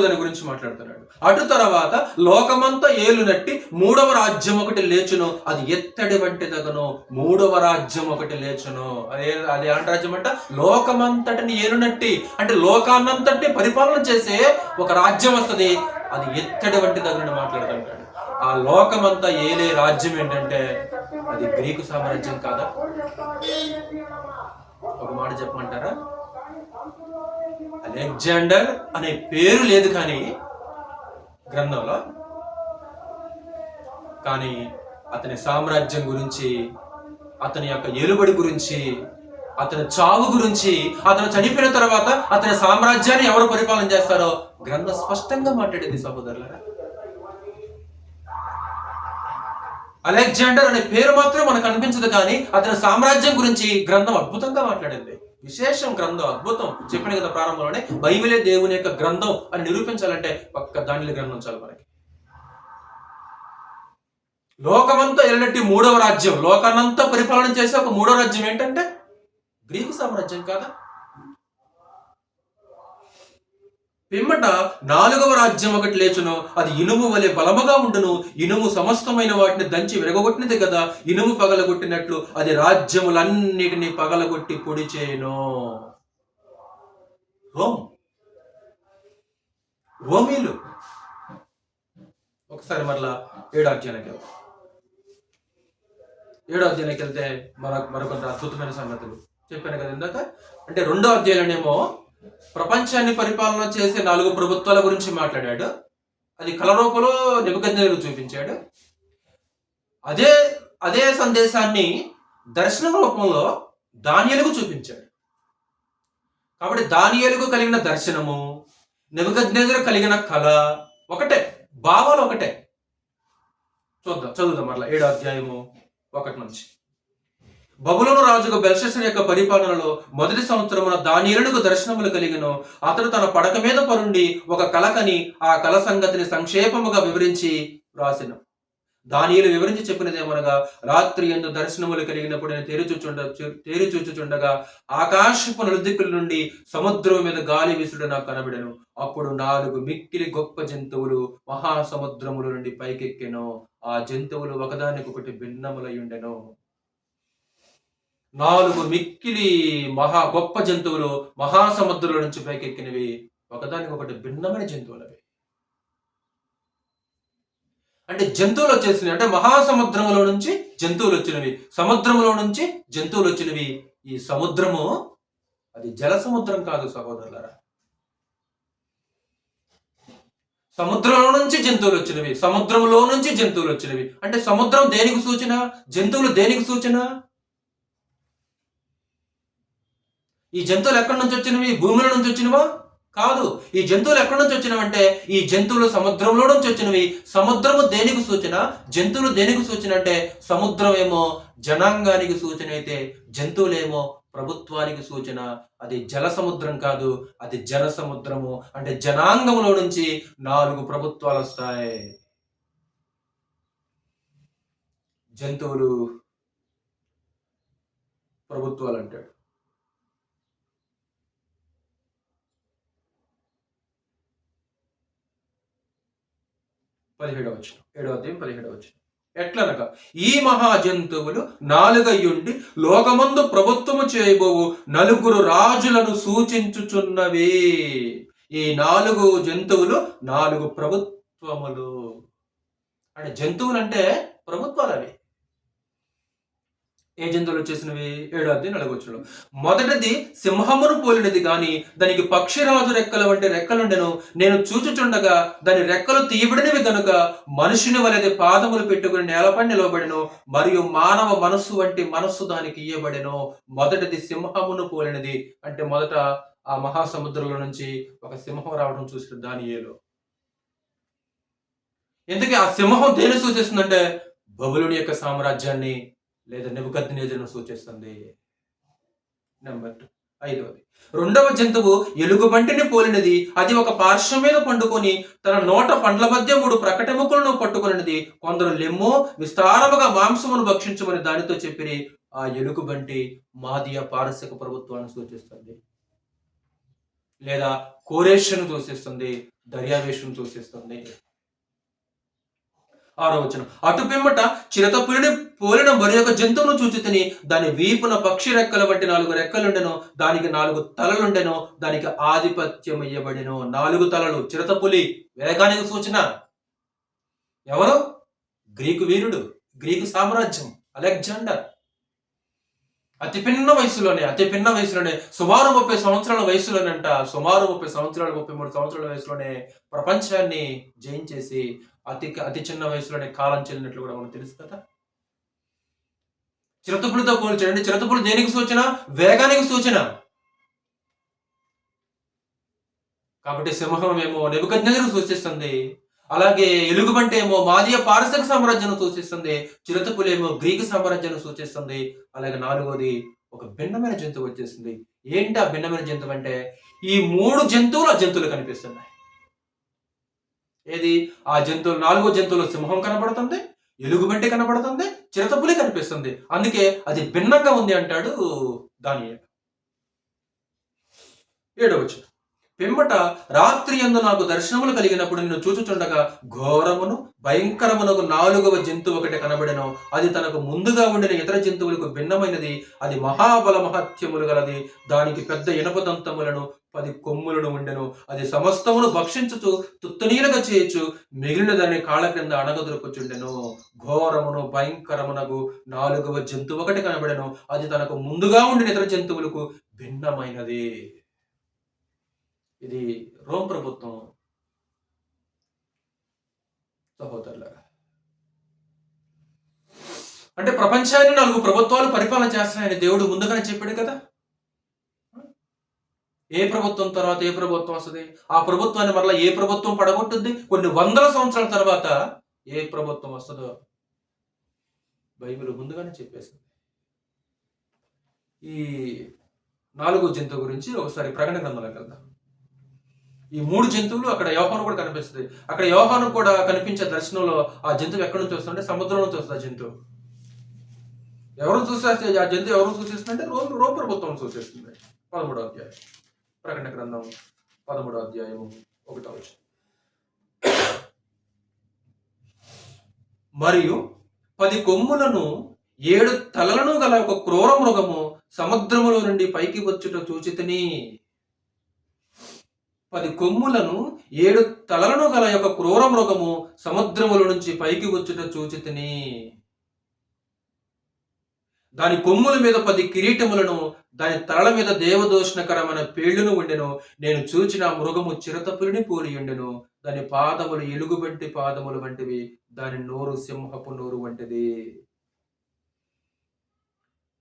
దాని గురించి మాట్లాడుతున్నాడు. అటు తర్వాత లోకమంతా ఏలునట్టి మూడవ రాజ్యం ఒకటి లేచును, అది ఎత్తడి వంటి దగను. మూడవ రాజ్యం ఒకటి లేచును. అదే ఎలాంటి రాజ్యం అంట? లోకమంతటిని ఏలునట్టి, అంటే లోకాన్నంతటి పరిపాలన చేసే ఒక రాజ్యం వస్తుంది, అది ఎత్తడి వంటి దగనని మాట్లాడుతుంటాడు. ఆ లోకమంతా ఏలే రాజ్యం ఏంటంటే అది గ్రీకు సామ్రాజ్యం కాదా? ఒక మాట చెప్పమంటారా? అలెగ్జాండర్ అనే పేరు లేదు కానీ గ్రంథంలో, కానీ అతని సామ్రాజ్యం గురించి, అతని యొక్క ఏలుబడి గురించి, అతని చావు గురించి, అతను చనిపోయిన తర్వాత అతని సామ్రాజ్యాన్ని ఎవరు పరిపాలన చేస్తారో గ్రంథం స్పష్టంగా మాట్లాడింది సహోదరులారా. అలెగ్జాండర్ అనే పేరు మాత్రం మనకు అనిపించదు కానీ అతని సామ్రాజ్యం గురించి గ్రంథం అద్భుతంగా మాట్లాడింది. విశేషం గ్రంథం, అద్భుతం. చెప్పిన కదా ప్రారంభంలోనే, బైబిలే దేవుని యొక్క గ్రంథం అని నిరూపించాలంటే ఒక్క దానిలో గ్రంథం చాలు మనకి. లోకమంతా ఎల్లటి మూడవ రాజ్యం, లోకాన్నంతా పరిపాలన చేసే ఒక మూడవ రాజ్యం ఏంటంటే గ్రీకు సామ్రాజ్యం కాదా? పిమ్మట నాలుగవ రాజ్యం ఒకటి లేచును, అది ఇనుము వలె బలముగా ఉండును. ఇనుము సమస్తమైన వాటిని దంచి విరగొట్టినది కదా, ఇనుము పగలగొట్టినట్లు అది రాజ్యములన్నిటినీ పగలగొట్టి పొడి చేయను. రోమీలు. ఒకసారి మరలా 7వ అధ్యాయానికి వెళ్తే మరొక అద్భుతమైన సంగతులు చెప్పాను కదా ఇందాక. అంటే 2వ అధ్యాయంలోనేమో ప్రపంచాన్ని పరిపాలన చేసే 4 ప్రభుత్వాల గురించి మాట్లాడాడు. అది కల రూపంలో నెబుకద్నెజరు చూపించాడు. అదే సందేశాన్ని దర్శనం రూపంలో దానియేలుకు చూపించాడు. కాబట్టి దానియేలుకు కలిగిన దర్శనము, నెబుకద్నెజరు కలిగిన కళ ఒకటే, భావాలు ఒకటే. చదువుదాం మరలా 7వ అధ్యాయము 1 నుంచి. బబులోను రాజుకు బెల్షస్సరు యొక్క పరిపాలనలో మొదటి సంవత్సరమున దానియేలుకు దర్శనములు కలిగెను. అతడు తన పడక మీద పరుండి ఒక కల కని ఆ కల సంగతిని సంక్షేపముగా వివరించి రాసెను. దానియేలు వివరించి చెప్పినదేమనగా, రాత్రి యందు దర్శనములు కలిగినప్పుడు నేను తేరిచూచుచుండగా ఆకాశపు నలుదిక్కుల నుండి సముద్రం మీద గాలి విసుడు నాకు కనబడెను. అప్పుడు 4 మిక్కిలి గొప్ప జంతువులు మహాసముద్రముల నుండి పైకెక్కెను. ఆ జంతువులు ఒకదానికొకటి భిన్నములై ఉండెను. 4 మిక్కిలి గొప్ప జంతువులు మహాసముద్రంలో నుంచి పైకెక్కినవి, ఒకదానికొకటి భిన్నమైన జంతువులు అవి. అంటే జంతువులు వచ్చేసినవి, అంటే మహాసముద్రములో నుంచి జంతువులు వచ్చినవి, సముద్రములో నుంచి జంతువులు వచ్చినవి. ఈ సముద్రము అది జల సముద్రం కాదు సహోదరులారా. సముద్రంలో నుంచి జంతువులు వచ్చినవి, సముద్రంలో నుంచి జంతువులు వచ్చినవి. అంటే సముద్రం దేనికి సూచన? జంతువులు దేనికి సూచన? ఈ జంతువులు ఎక్కడి నుంచి వచ్చినవి? భూమిలో నుంచి వచ్చినవా? కాదు. ఈ జంతువులు ఎక్కడి నుంచి వచ్చినవంటే ఈ జంతువులు సముద్రంలో నుంచి వచ్చినవి. సముద్రము దేనికి సూచన? జంతువులు దేనికి సూచన అంటే సముద్రం ఏమో జనాంగానికి సూచన అయితే జంతువులేమో ప్రభుత్వానికి సూచన. అది జల సముద్రం కాదు, అది జన సముద్రము. అంటే జనాంగంలో నుంచి 4 ప్రభుత్వాలు వస్తాయి. జంతువులు ప్రభుత్వాలు అంటాడు. 17వ వచనం, 7వ అధ్యాయం 17వ వచనం. ఎట్లనగా ఈ మహా జంతువులు 4 లోకమందు ప్రభుత్వము చేయబోవు 4 రాజులను సూచించుచున్నవి. ఈ 4 జంతువులు 4 ప్రభుత్వములు. అంటే జంతువులు అంటే ప్రభుత్వాలు అవి. ఏ జంతువులు వచ్చేసినవి? 7వ అధ్యాయం 4వ వచనం. మొదటిది సింహమును పోలినది గాని దానికి పక్షిరాజు రెక్కల వంటి రెక్కలుండెను. నేను చూచుచుండగా దాని రెక్కలు తీయబడినవి గనుక మనుషుని వలె పాదములు పెట్టుకుని నేలపై నిలవబడెను, మరియు మానవ మనస్సు వంటి మనస్సు దానికి ఇయ్యబడెను. మొదటిది సింహమును పోలినది అంటే మొదట ఆ మహాసముద్రంలో నుంచి ఒక సింహం రావడం చూసిన దానియేలు. ఎందుకు ఆ సింహం దేని సూచిస్తుందంటే బబులుని యొక్క సామ్రాజ్యాన్ని లేదా నెబుకద్నెజరును సూచిస్తుంది. నెంబర్ 2, 5వది. రెండవ జంతువు ఎలుగుబంటిని పోలినది. అది ఒక పార్శ్వం మీద పండుకొని తన నోట పండ్ల మధ్య 3 ప్రకటెముకలను పట్టుకున్నది. కొందరు లెమ్ము విస్తారముగా మాంసమును భక్షించమని దానితో చెప్పిరి. ఆ ఎలుగుబంటి మాదియా పారసిక ప్రభుత్వాన్ని సూచిస్తుంది, లేదా కోరేషను సూచిస్తుంది, దర్యావేషను సూచిస్తుంది. 6వ వచనం. అటు పిమ్మట చిరతపులిని పోలిన మరి ఒక జంతువును చూచితిని. దాని వీపున పక్షి రెక్కల వంటి 4 రెక్కలుండెను. దానికి 4 తలలుండెను. దానికి ఆధిపత్యం ఇయ్యబడెను. 4 తలలు. చిరతపులి వేగానికి సూచన. ఎవరు? గ్రీకు వీరుడు, గ్రీకు సామ్రాజ్యం, అలెగ్జాండర్. అతి పిన్న వయసులోనే సుమారు 30 సంవత్సరాల వయసులోనంట, సుమారు 30 సంవత్సరాలు 33 సంవత్సరాల వయసులోనే ప్రపంచాన్ని జయించేసి అతి చిన్న వయసులోనే కాలం చెల్లినట్లు కూడా మనకు తెలుసు కదా. చిరతపులితో పోల్చండి. చిరతపులి దేనికి సూచన? వేగానికి సూచన. కాబట్టి సింహం ఏమో నెబుకద్నెజరును సూచిస్తుంది, అలాగే ఎలుగుబంటి ఏమో మాదియా పారసిక సామ్రాజ్యాన్ని సూచిస్తుంది, చిరతపులి ఏమో గ్రీకు సామ్రాజ్యాన్ని సూచిస్తుంది. అలాగే 4వది ఒక భిన్నమైన జంతువు వచ్చేసింది. ఏంటి ఆ భిన్నమైన జంతువు అంటే ఈ 3 జంతువులు ఆ జంతువులు కనిపిస్తున్నాయి. ఏది? ఆ జంతువులు 4వ జంతువులో సింహం కనబడుతుంది, ఎలుగుబంటి కనబడుతుంది, చిరతపులి కనిపిస్తుంది. అందుకే అది భిన్నంగా ఉంది అంటాడు దానియేలు. 7వ వచనం. పిమ్మట రాత్రి యందు నాకు దర్శనములు కలిగినప్పుడు నిన్ను చూచుచుండగా ఘోరమును భయంకరమునకు 4వ జంతువు ఒకటి కనబడెను. అది తనకు ముందుగా ఉండిన ఇతర జంతువులకు భిన్నమైనది. అది మహాబల మహత్యములు గలది. దానికి పెద్ద ఇనప దంతములను 10 కొమ్ములను ఉండెను. అది సమస్తమును భక్షించుచు తుత్తనీలుగా చేయొచ్చు మిగిలిన దాని కాళ్ళ క్రింద అణగదొరుకుచుండెను. ఘోరమును భయంకరమునకు 4వ జంతువు ఒకటి కనబడెను. అది తనకు ముందుగా ఉండిన ఇతర జంతువులకు భిన్నమైనది. ఇది రోమ్ ప్రభుత్వం సహోదరులారా. అంటే ప్రపంచాన్ని 4 ప్రభుత్వాలు పరిపాలన చేస్తున్నాయని దేవుడు ముందుగానే చెప్పాడు కదా. ఏ ప్రభుత్వం తర్వాత ఏ ప్రభుత్వం వస్తుంది? ఆ ప్రభుత్వాన్ని మరలా ఏ ప్రభుత్వం పడగొట్టుద్ది? కొన్ని వందల సంవత్సరాల తర్వాత ఏ ప్రభుత్వం వస్తుందో బైబిల్ ముందుగానే చెప్పేసింది. ఈ 4వ జంతువు గురించి ఒకసారి ప్రకటన గ్రంథంలోకి వెళ్దాం. ఈ 3 జంతువులు అక్కడ యోహాను కూడా కనిపిస్తుంది. అక్కడ యోహాను కూడా కనిపించే దర్శనంలో ఆ జంతువు ఎక్కడి నుంచి వస్తుందంటే సముద్రం నుంచి వస్తుంది. ఆ జంతువు ఎవరు చూసేస్తే ఆ జంతువు ఎవరు సూచిస్తుందంటే రోమ్ ప్రభుత్వం సూచిస్తుంది. 13వ అధ్యాయం ప్రకటన గ్రంథం 13వ అధ్యాయం 1వ వచనం. మరియు 10 కొమ్ములను 7 తలలను గల ఒక క్రూర మృగము సముద్రములో నుండి పైకి వచ్చుట చూచితిని. 10 కొమ్ములను 7 తలలను గల యొక్క క్రూర మృగము సముద్రముల నుంచి పైకి వచ్చుట చూచితిని. దాని కొమ్ముల మీద 10 కిరీటములను, దాని తలల మీద దేవదూషణకరమైన పేళ్లను ఉండెను. నేను చూచిన మృగము చిరతపులిని పోలి ఉండెను. దాని పాదములు ఎలుగుబంటి పాదములు వంటివి, దాని నోరు సింహపు నోరు వంటిది.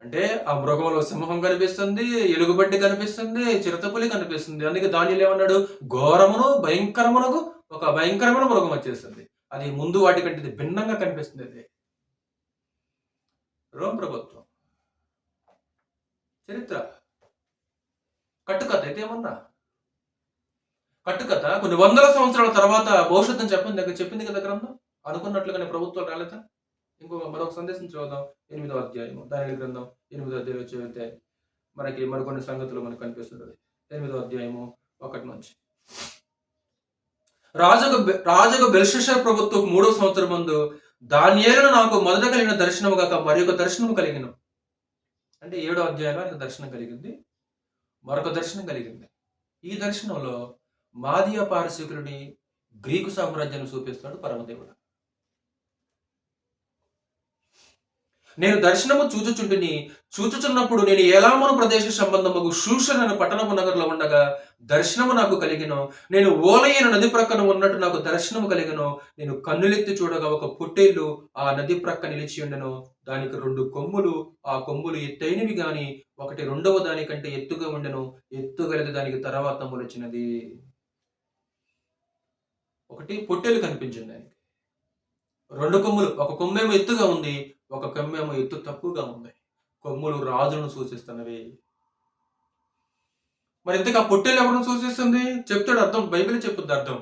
అంటే ఆ మృగంలో సింహం కనిపిస్తుంది, ఎలుగుబంటి కనిపిస్తుంది, చిరతపులి కనిపిస్తుంది. అందుకే దానిలో ఏమన్నాడు? ఘోరమును భయంకరమునకు ఒక భయంకరమైన మృగం వచ్చేస్తుంది. అది ముందు వాటికంటే ఇది భిన్నంగా కనిపిస్తుంది. అది రోమ్ ప్రభుత్వం చరిత్ర. కట్టుకథ ఇదేమన్నా? కట్టుకథ కొన్ని వందల సంవత్సరాల తర్వాత భవిష్యత్తుని చెప్పింది కదా గ్రంథం. అనుకున్నట్లుగానే ప్రభుత్వాలు రాలేదా? మరొక సందేశం చదువుదాం. 8వ అధ్యాయము దానియేలు గ్రంథం 8వ అధ్యాయం చదివితే మనకి మరికొన్ని సంగతులు మనకు కనిపిస్తుంటది. 8వ అధ్యాయము 1 నుంచి. రాజుకు బెల్షస్సర్ ప్రభుత్వం 3వ సంవత్సరం ముందు దానియేలును నాకు మొదట కలిగిన దర్శనము కాక మరి ఒక దర్శనము కలిగిన. అంటే 7వ అధ్యాయంలో ఆయనకు దర్శనం కలిగింది, మరొక దర్శనం కలిగింది. ఈ దర్శనంలో మాదియా పారసీకులని గ్రీకు సామ్రాజ్యాన్ని చూపిస్తాడు పరమదేవుడు. నేను దర్శనము చూచుచున్నప్పుడు నేను ఏలామును ప్రదేశ సంబంధము షూషన్ అనే పట్టణము నగరంలో ఉండగా దర్శనము నాకు కలిగిను. నేను ఓలైన నది ప్రక్కన ఉన్నట్టు నాకు దర్శనము కలిగిను. నేను కన్నులెత్తి చూడగా ఒక పొట్టేలు ఆ నది ప్రక్క నిలిచి ఉండెను. దానికి 2 కొమ్ములు, ఆ కొమ్ములు ఎత్తైనవి గాని ఒకటి రెండవ దానికంటే ఎత్తుగా ఉండెను. ఎత్తుగలది దానికి తర్వాత మొలిచినది. ఒకటి పొట్టేలు కనిపించింది ఆయనకి. 2 కొమ్ములు, ఒక కొమ్మేమో ఎత్తుగా ఉంది, ఒక కొమ్మేమో ఎత్తు తక్కువగా ఉంది. కొమ్ములు రాజులను సూచిస్తున్నవి. మరి ఇంతకు ఆ పొట్టేలు ఎవరిని సూచిస్తుంది? చెప్తాడు అర్థం, బైబిల్ చెప్పుద్ది అర్థం.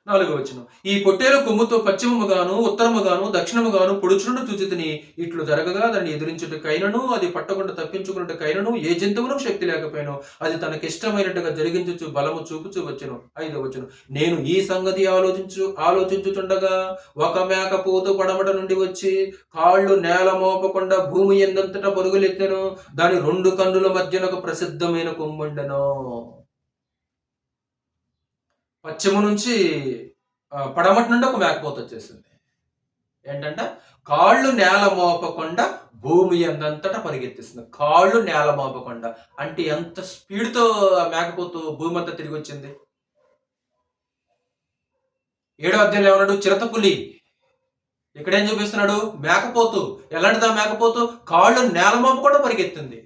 4వ వచనం. ఈ పొట్టేలు కొమ్ముతో పశ్చిమముగాను ఉత్తరముగాను దక్షిణముగాను పొడుచును చూచితిని. ఇట్లు జరగగా దాన్ని ఎదిరించుటకైనను అది పట్టకుండా తప్పించుకున్నట్టుకైనను ఏ జంతువులకు శక్తి లేకపోయినో అది తనకిష్టమైనట్టుగా జరిగించు బలము చూపుచూ వచ్చెను. 5వ వచనం. నేను ఈ సంగతి ఆలోచించుచుండగా ఒక మేకపోతు పడమట నుండి వచ్చి కాళ్ళు నేల మోపకుండా భూమి ఎందంతటా పరుగులెత్తెను. దాని 2 కన్నుల మధ్యన ఒక ప్రసిద్ధమైన కొమ్ముండెను. పశ్చిమ నుంచి పడమటి నుండి ఒక మేకపోత వచ్చేసింది. ఏంటంటే కాళ్ళు నేల మోపకుండా భూమి ఎందంతటా పరిగెత్తిస్తుంది. కాళ్ళు నేల మోపకుండా అంటే ఎంత స్పీడ్తో ఆ మేకపోతు భూమి అంతా తిరిగి వచ్చింది. 7వ అధ్యాయంలో ఏమన్నాడు? చిరతపులి. ఇక్కడేం చూపిస్తున్నాడు? మేకపోతు. ఎలాంటిది ఆ మేకపోతు? కాళ్ళు నేల మోపకుండా పరిగెత్తింది.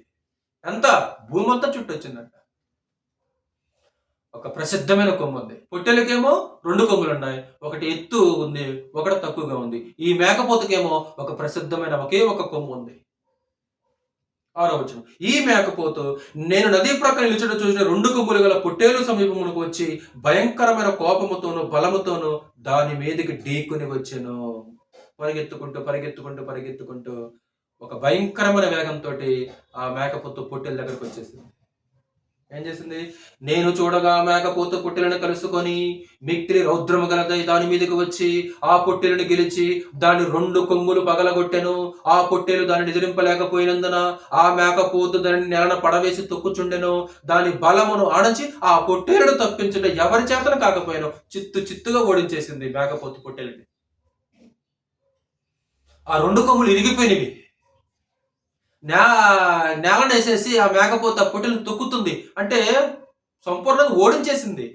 ఎంత? భూమి అంతా చుట్టూ వచ్చిందంట. ఒక ప్రసిద్ధమైన కొమ్ము ఉంది. పొట్టెలకేమో 2 కొమ్ములు ఉన్నాయి, ఒకటి ఎత్తు ఉంది, ఒకటి తక్కువగా ఉంది. ఈ మేకపోతుకేమో ఒక ప్రసిద్ధమైన ఒకే ఒక కొమ్ము ఉంది. 6వ వచనం. ఈ మేకపోతు నేను నదీ ప్రక్కన నిలుచుట చూసిన 2 కొమ్ములు గల పొట్టేలు సమీపమునకు వచ్చి భయంకరమైన కోపముతోను బలముతోను దాని మీదకి ఢీకుని వచ్చెను. పరిగెత్తుకుంటూ ఒక భయంకరమైన వేగంతో ఆ మేకపోతు పొట్టేల దగ్గరకు వచ్చేసింది. ఏం చేసింది? నేను చూడగా మేకపోతు పొట్టెలను కలుసుకొని మిక్కిలి రౌద్రము గలదై దాని మీదకి వచ్చి ఆ పొట్టెలను గెలిచి దాని 2 కొమ్ములు పగలగొట్టెను. ఆ పొట్టేలు దానిని ఎదిరింపలేకపోయినందున ఆ మేకపోతు దానిని నెలన పడవేసి తొక్కుచుండెను. దాని బలమును అణచి ఆ పొట్టేలను తప్పించుట ఎవరి చేతను కాకపోయాను చిత్తుగా ఓడించేసింది మేకపోతు పొట్టేలని. ఆ 2 కొమ్ములు ఇరిగిపోయినవి. నేలను వేసేసి ఆ మేకపోతు ఆ పొట్టెలను తొక్కుతుంది. అంటే సంపూర్ణంగా ఓడించేసింది.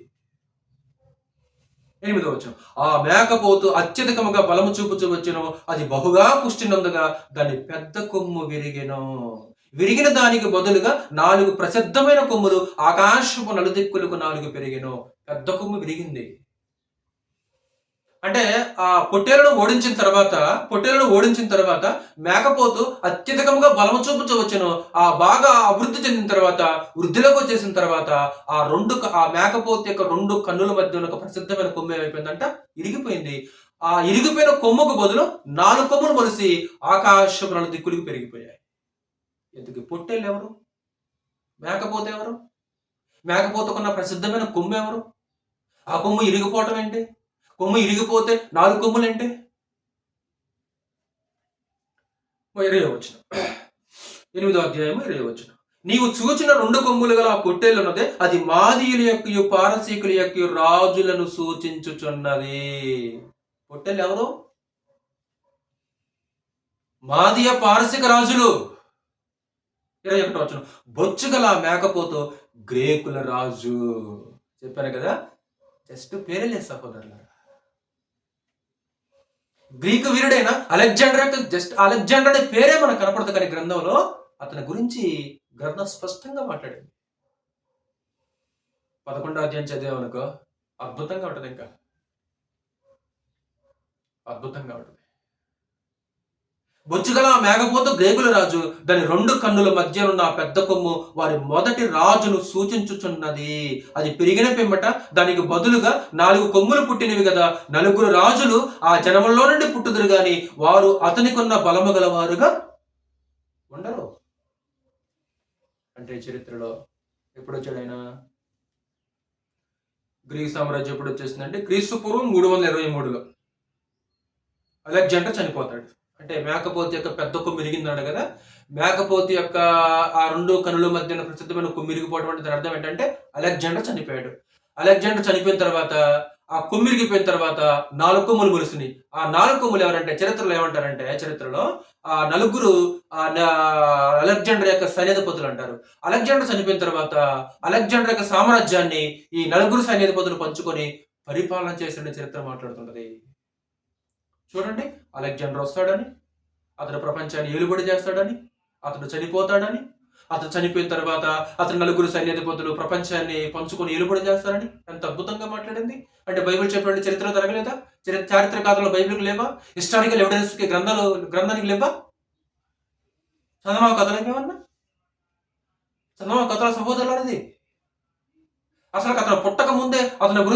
8వ వచనం. ఆ మేకపోతు అత్యధికముగా బలము చూపుచూ వచ్చెను. అది బహుగా పుష్టినందుగా దాని పెద్ద కొమ్ము విరిగెను. విరిగిన దానికి బదులుగా 4 ప్రసిద్ధమైన కొమ్ములు ఆకాశపు నలుదిక్కులకు 4 పెరిగెను. పెద్ద కొమ్ము విరిగింది. అంటే ఆ పొట్టేలను ఓడించిన తర్వాత మేకపోతు అత్యధికంగా బలము చూపుచూ వచ్చెను. ఆ బాగా అభివృద్ధి చెందిన తర్వాత, వృద్ధిలోకి వచ్చేసిన తర్వాత ఆ మేకపోతు యొక్క 2 కన్నుల మధ్య ఒక ప్రసిద్ధమైన కొమ్ము ఏమైపోయిందంట? ఇరిగిపోయింది. ఆ ఇరిగిపోయిన కొమ్ముకు బదులు 4 కొమ్ములు మొలిసి ఆకాశపు 4 దిక్కులకు పెరిగిపోయాయి. ఎందుకు? పొట్టేళ్ళు ఎవరు? మేకపోతు ఎవరు? మేకపోతుకున్న ప్రసిద్ధమైన కొమ్ము ఎవరు? ఆ కొమ్ము ఇరిగిపోవటం ఏంటి? కొమ్ము ఇరిగిపోతే 4 కొమ్ములు ఏంటి? 20వ వచనం. 8వ అధ్యాయము 20వ వచనం. నీవు చూచిన 2 కొమ్ములు గల ఆ పొట్టేలు ఉన్నదే అది మాదీయుల యొక్క పారసీకుల యొక్క రాజులను సూచించుచున్నది. పొట్టేలు ఎవరు? మాదీయ పారసీక రాజులు. 21వ వచనం. బొచ్చుగల మేకపోతు గ్రీకుల రాజు. చెప్పాను కదా, జస్ట్ పేరేలేదు సహోదరులారా. గ్రీకు వీరుడైన అలెగ్జాండర్ అనే పేరే మనకు కనపడదు, కానీ గ్రంథంలో అతని గురించి గ్రంథం స్పష్టంగా మాట్లాడింది. 11వ అధ్యాయం చదివామనుకో అద్భుతంగా ఉంటుంది. ఇంకా అద్భుతంగా ఉంటుంది. బొచ్చుగల ఆ మేఘపోతు గ్రేగుల రాజు, దాని 2 కన్నుల మధ్యనున్న ఆ పెద్ద కొమ్ము వారి మొదటి రాజును సూచించుచున్నది. అది పెరిగిన పిమ్మట దానికి బదులుగా 4 కొమ్ములు పుట్టినవి కదా. 4 రాజులు ఆ జనములో నుండి పుట్టుదురు గాని వారు అతనికున్న బలము గలవారుగా ఉండరు. అంటే చరిత్రలో ఎప్పుడు వచ్చాడు ఆయన? గ్రీక్ సామ్రాజ్యం ఎప్పుడు వచ్చేసిందంటే క్రీస్తు పూర్వం 323లో అలెగ్జాండర్ చనిపోతాడు. అంటే మేకపోతు యొక్క పెద్ద కొమ్ము ఇరిగిందన్నాడు కదా. మేకపోతు యొక్క ఆ 2 కనుల మధ్యన ప్రసిద్ధమైన కొమ్ము ఇరిగిపోవడం అంటే దాని అర్థం ఏంటంటే అలెగ్జాండర్ చనిపోయాడు. అలెగ్జాండర్ చనిపోయిన తర్వాత ఆ కొమ్ము ఇరిగిపోయిన తర్వాత 4 కొమ్ములు మొలిసినాయి. ఆ 4 కొమ్ములు ఎవరంటే చరిత్రలో ఏమంటారంటే, చరిత్రలో ఆ 4 అలెగ్జాండర్ యొక్క సైన్యాధిపతులు అంటారు. అలెగ్జాండర్ చనిపోయిన తర్వాత అలెగ్జాండర్ యొక్క సామ్రాజ్యాన్ని ఈ 4 సైన్యాధిపతులు పంచుకొని పరిపాలన చేసిన చరిత్ర మాట్లాడుతుంటది. చూడండి, అలెగ్జాండర్ వస్తాడని, అతడు ప్రపంచాన్ని ఏలుబడి చేస్తాడని, అతడు చనిపోతాడని, అతడు చనిపోయిన తర్వాత అతను 4 సైన్యాధిపతులు ప్రపంచాన్ని పంచుకొని ఏలుబడి చేస్తారని ఎంత అద్భుతంగా మాట్లాడింది. అంటే బైబిల్ చెప్పండి, చరిత్ర జరగలేదా? చారిత్రక కథలు బైబిల్కి లేవా? హిస్టారికల్ ఎవిడెన్స్కి గ్రంథానికి లేవా? చందమామ కథలకి ఏమన్నా? చందమామ కథల సహోదరులది. అసలు అతను పుట్టక ముందే అతని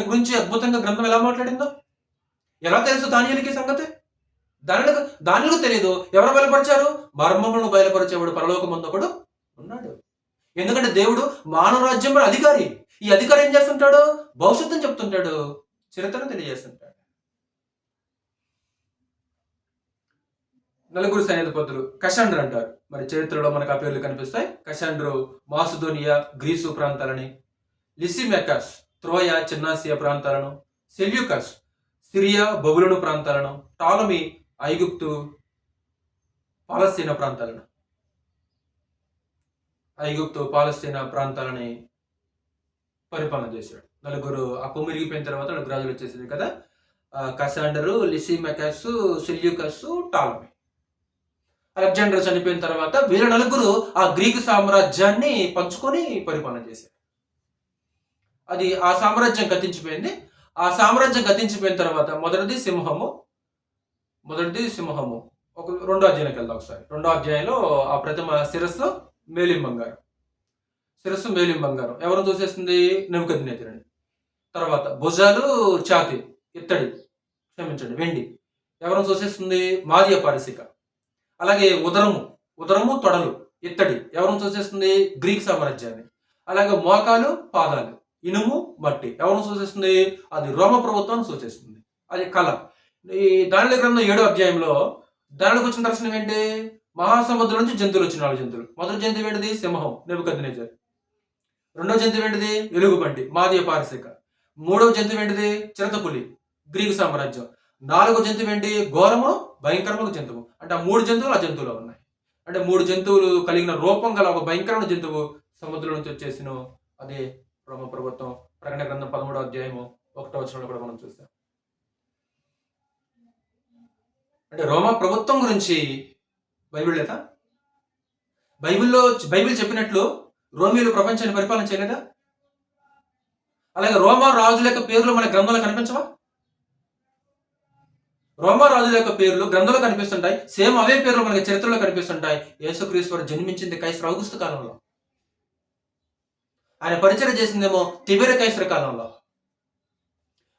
గురించి అద్భుతంగా గ్రంథం ఎలా మాట్లాడిందో ఎలా తెలుసు దానియేలుకి సంగతి? దానిలకు తెలియదు. ఎవరు బయలుపరిచారు? మర్మములను బయలుపరిచేవాడు పరలోకమందు ఒకడు ఉన్నాడు. ఎందుకంటే దేవుడు మానవ రాజ్యంలో అధికారి. ఈ అధికారి ఏం చేస్తుంటాడు? భవిష్యత్తుని చెప్తుంటాడు, చరిత్రను తెలియజేస్తుంటాడు. 4 సైన్యాధిపతులు కశాండ్రు అంటారు. మరి చరిత్రలో మనకు ఆ పేర్లు కనిపిస్తాయి. కశాండ్రు మాసిదోనియా, గ్రీసు ప్రాంతాలని, లిసిమెకస్ త్రోయ, చిన్నాసియా ప్రాంతాలను, సెల్యూకస్ సిరియా, బబులోను ప్రాంతాలను, టాలమీ ఐగుప్తు, పాలస్తీనా ప్రాంతాలని పరిపాలన చేశాడు. 4 ఆ కొమ్మిరిగిపోయిన తర్వాత 4 రాజులు వచ్చేసింది కదా. కసాండరు, లిసిమెకస్, సెల్యూకస్, టాలమీ. అలెగ్జాండర్ చనిపోయిన తర్వాత వీళ్ళ 4 ఆ గ్రీకు సామ్రాజ్యాన్ని పంచుకొని పరిపాలన చేశారు. అది ఆ సామ్రాజ్యం గతించిపోయింది. ఆ సామ్రాజ్యం గతించిపోయిన తర్వాత మొదటిది సింహము. ఒక 2వ అధ్యాయానికి వెళ్దాం ఒకసారి. 2వ అధ్యాయంలో ఆ ప్రతిమ శిరస్సు మేలిం బంగారం ఎవరు చూసేస్తుంది? నెబుకద్నెజరుని. తర్వాత భుజాలు ఛాతి వెండి ఎవరు చూసేస్తుంది? మాదియ పారసిక. అలాగే ఉదరము తొడలు ఇత్తడి ఎవరు చూసేస్తుంది? గ్రీక్ సామ్రాజ్యాన్ని. అలాగే మోకాలు పాదాలు ఇనుము మట్టి ఎవరు సూచిస్తుంది? అది రోమ ప్రభుత్వాన్ని సూచిస్తుంది. అది కళ. ఈ దానిల గ్రంథం 7వ అధ్యాయంలో దానిలోకి వచ్చిన దర్శనం ఏంటి? మహాసముద్రం నుంచి జంతువులు వచ్చిన 4 జంతువులు. మొదటి జంతువు ఏంటిది? సింహం, నెబుకద్నెజర్. 2వ జంతువు ఏంటిది? ఎలుగుబంటి, మాదియ పారసిక. 3వ జంతువు ఏంటిది? చిరతపులి, గ్రీకు సామ్రాజ్యం. 4వ జంతువు ఏంటి? ఘోరము భయంకరమైన జంతువు. అంటే ఆ 3 జంతువులు ఆ జంతువులో ఉన్నాయి. అంటే 3 జంతువులు కలిగిన రూపం గల ఒక భయంకరమైన జంతువు సముద్రం నుంచి వచ్చేసిన అదే రోమ ప్రభుత్వం. ప్రకటన గ్రంథం 13వ అధ్యాయము 1వ వచనంలో కూడా మనం చూసాం. అంటే రోమా ప్రభుత్వం గురించి బైబిల్ లేదా? బైబిల్ చెప్పినట్లు రోమియోలు ప్రపంచాన్ని పరిపాలన చేయలేదా? అలాగే రోమా రాజుల యొక్క పేర్లు మన గ్రంథంలో కనిపించవా? రోమా రాజుల యొక్క పేర్లు గ్రంథంలో కనిపిస్తుంటాయి. సేమ్ అవే పేర్లు మనకి చరిత్రలో కనిపిస్తుంటాయి. యేసుక్రీస్తు వారు జన్మించింది కైసర్ ఔగుస్తు కాలంలో. ఆయన పరిచయం చేసిందేమో తిబెర కైసర్ కాలంలో.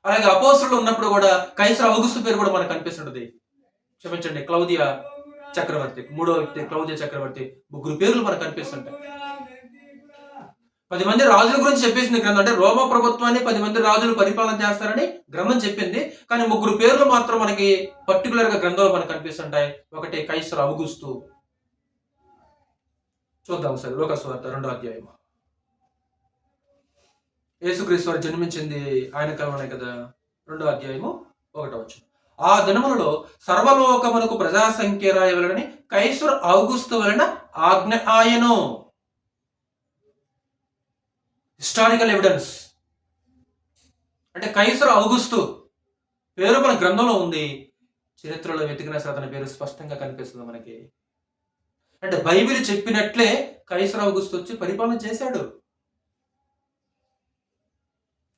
అలాగే అపోస్తులు ఉన్నప్పుడు కూడా కైసర్ ఔగుస్తు పేరు కూడా మనకు కనిపిస్తుంటది. క్షమించండి, క్లౌదియా చక్రవర్తి, 3వ వ్యక్తి క్లౌదియా చక్రవర్తి. 3 పేర్లు మనకు కనిపిస్తుంటాయి. 10 మంది రాజుల గురించి చెప్పేసింది గ్రంథం. అంటే రోమా ప్రభుత్వాన్ని 10 మంది రాజులు పరిపాలన చేస్తారని గ్రంథం చెప్పింది. కానీ 3 పేర్లు మాత్రం మనకి పర్టికులర్ గా గ్రంథంలో మనకు కనిపిస్తుంటాయి. ఒకటి కైసర్ ఔగుస్తు. చూద్దాం సార్, లూకా సువార్త 2వ అధ్యాయం. యేసుక్రీస్తు వారు జన్మించింది ఆయన కాలంలోనే కదా. 2వ అధ్యాయము 1వ వచనం. ఆ దినములలో సర్వలోకమునకు ప్రజా సంఖ్య రాయవలెనని కైసర్ ఔగుస్తు వలన ఆజ్ఞ ఆయను. Historical evidence. అంటే కైసర్ ఔగుస్తు పేరు మన గ్రంథంలో ఉంది. చరిత్రలో వెతికిన అతని పేరు స్పష్టంగా కనిపిస్తుంది మనకి. అంటే బైబిల్ చెప్పినట్లే కైసర్ ఔగుస్తు వచ్చి పరిపాలన చేశాడు.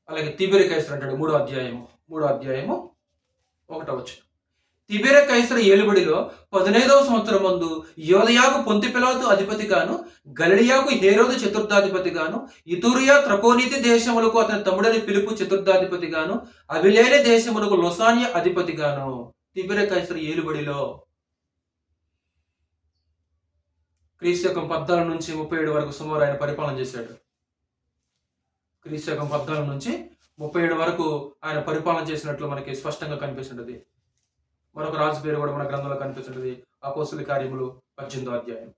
అలాగే తిబెరి కైసర్ అంటాడు 3వ అధ్యాయము 1వ వచనం. తిబెర కైసరు ఏలుబడిలో 15వ సంవత్సరం మందు యోదయాకు పొంతి పిలాతు అధిపతిగాను, గలిలియాకు హేరోదు చతుర్థాధిపతిగాను, ఇతురియా త్రకోనీతి దేశములకు అతని తమ్ముడని పిలుపు చతుర్థాధిపతిగాను, అబిలేనే దేశములకు లొసానియా అధిపతిగాను. తిబెర కైసరు ఏలుబడిలో క్రీస్తు శకం 14 నుంచి 37 వరకు సుమారు ఆయన పరిపాలన చేశాడు. క్రీస్తు శకం 14 నుంచి 37 వరకు ఆయన పరిపాలన చేసినట్లు మనకి స్పష్టంగా కనిపిస్తుంటది. మరొక రాజు పేరు కూడా మన గ్రంథంలో కనిపిస్తుంటది. అపోస్తుల కార్యములు 18వ అధ్యాయం.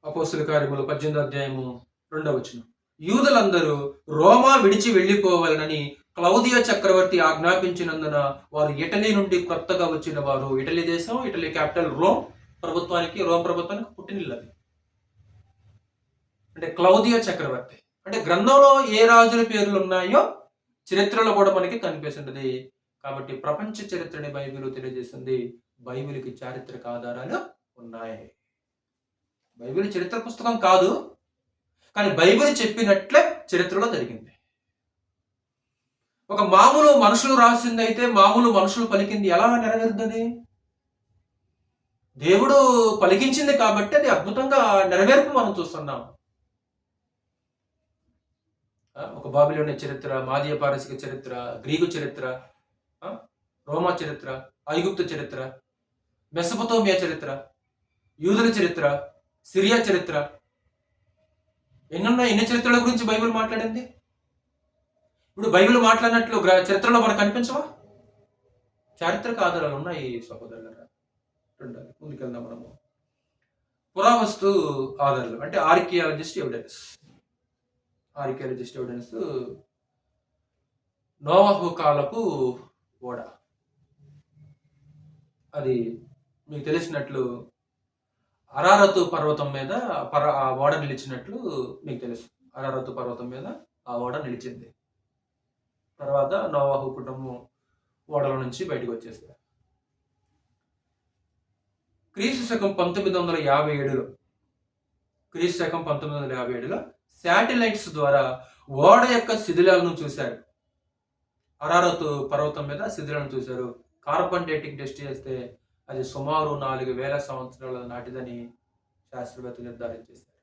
అపోస్తుల కార్యములు 18వ అధ్యాయము 2వ వచనం. యూదులందరూ రోమా విడిచి వెళ్లిపోవాలని క్లౌదియా చక్రవర్తి ఆజ్ఞాపించినందున వారు ఇటలీ నుండి కొత్తగా వచ్చిన వారు, ఇటలీ దేశం, ఇటలీ క్యాపిటల్ రోమ్ ప్రభుత్వానికి పుట్టినిల్లది. అంటే క్లౌదియా చక్రవర్తి. అంటే గ్రంథంలో ఏ రాజుల పేర్లు ఉన్నాయో చరిత్రలో కూడా మనకి కనిపిస్తుంటది. కాబట్టి ప్రపంచ చరిత్రని బైబిల్ తెలియజేస్తుంది. బైబిల్కి చారిత్రక ఆధారాలు ఉన్నాయి. బైబిల్ చరిత్ర పుస్తకం కాదు, కానీ బైబిల్ చెప్పినట్లే చరిత్రలో జరిగింది. ఒక మామూలు మనుషులు రాసింది అయితే మామూలు మనుషులు పలికింది ఎలా నెరవేరుతుంది? దేవుడు పలికించింది కాబట్టి అది అద్భుతంగా నెరవేర్పు మనం చూస్తున్నాం. ఒక బాబిలోనియా చరిత్ర, మాదీయ పారసిక చరిత్ర, గ్రీకు చరిత్ర, రోమా చరిత్ర, ఐగుప్తు చరిత్ర, మెసొపొతేమియా చరిత్ర, యూదుల చరిత్ర, సిరియా చరిత్ర, ఎన్ని చరిత్రల గురించి బైబిల్ మాట్లాడింది? ఇప్పుడు బైబిల్ మాట్లాడినట్లు చరిత్రలో మనకు కనిపించవా? చారిత్రక ఆధారాలు ఉన్నాయి సహోదరులారా. ముందుకెళ్దాం మనము. పురావస్తు ఆధారాలు అంటే ఆర్కియాలజిస్ట్ ఎవిడెన్స్. నోవహు కాలపు ఓడ. అది మీకు తెలిసినట్లు అరారతు పర్వతం మీద ఆ ఓడ నిలిచినట్లు మీకు తెలుసు. అరారతు పర్వతం మీద ఆ ఓడ నిలిచింది. తర్వాత నోవహు కుటుంబం ఓడల నుంచి బయటకు వచ్చేసారు. క్రీస్తు శకం 1957లో శాటిలైట్స్ ద్వారా ఓడ యొక్క శిథిలాలను చూశారు. అరారతు పర్వతం మీద శిథిలాలను చూశారు. కార్బన్ డేటింగ్ టెస్ట్ చేస్తే అది సుమారు 4000 సంవత్సరాల నాటిదని శాస్త్రవేత్తలు నిర్ధారణ చేశారు.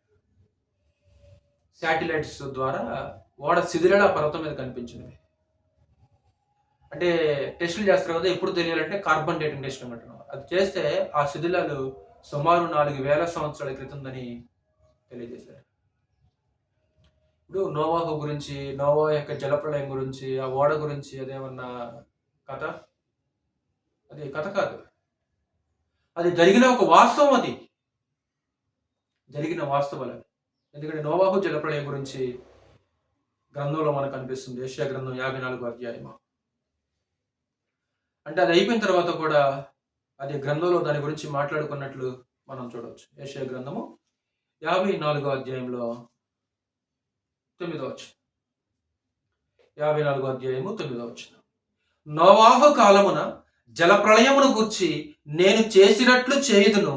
శాటిలైట్స్ ద్వారా ఓడ శిథిలాలు ఆ పర్వతం మీద కనిపించినవి. అంటే టెస్టులు చేస్తారు కదా, ఎప్పుడు తెలియాలంటే కార్బన్ డేటింగ్ టెస్ట్ అంటున్నారు. అది చేస్తే ఆ శిథిలాలు సుమారు 4000 సంవత్సరాల క్రితందని తెలియజేశారు. ఇప్పుడు నోవాహు గురించి, నోవా యొక్క జలప్రళయం గురించి, ఆ ఓడ గురించి అదేమన్నా కథ? అది కథ కాదు, అది జరిగిన ఒక వాస్తవం. అది జరిగిన వాస్తవాలు. ఎందుకంటే నోవాహు జలప్రళయం గురించి గ్రంథంలో మనకు కనిపిస్తుంది. యెషయా గ్రంథం 54వ అధ్యాయం. అంటే అది అయిపోయిన తర్వాత కూడా అది గ్రంథంలో దాని గురించి మాట్లాడుకున్నట్లు మనం చూడవచ్చు. యెషయా గ్రంథము 54వ అధ్యాయంలో 9వ వచనం. 54వ అధ్యాయము 9వ వచనం. నోవాహు కాలమున జలప్రళయమును గూర్చి నేను చేసినట్లు చేయుదును,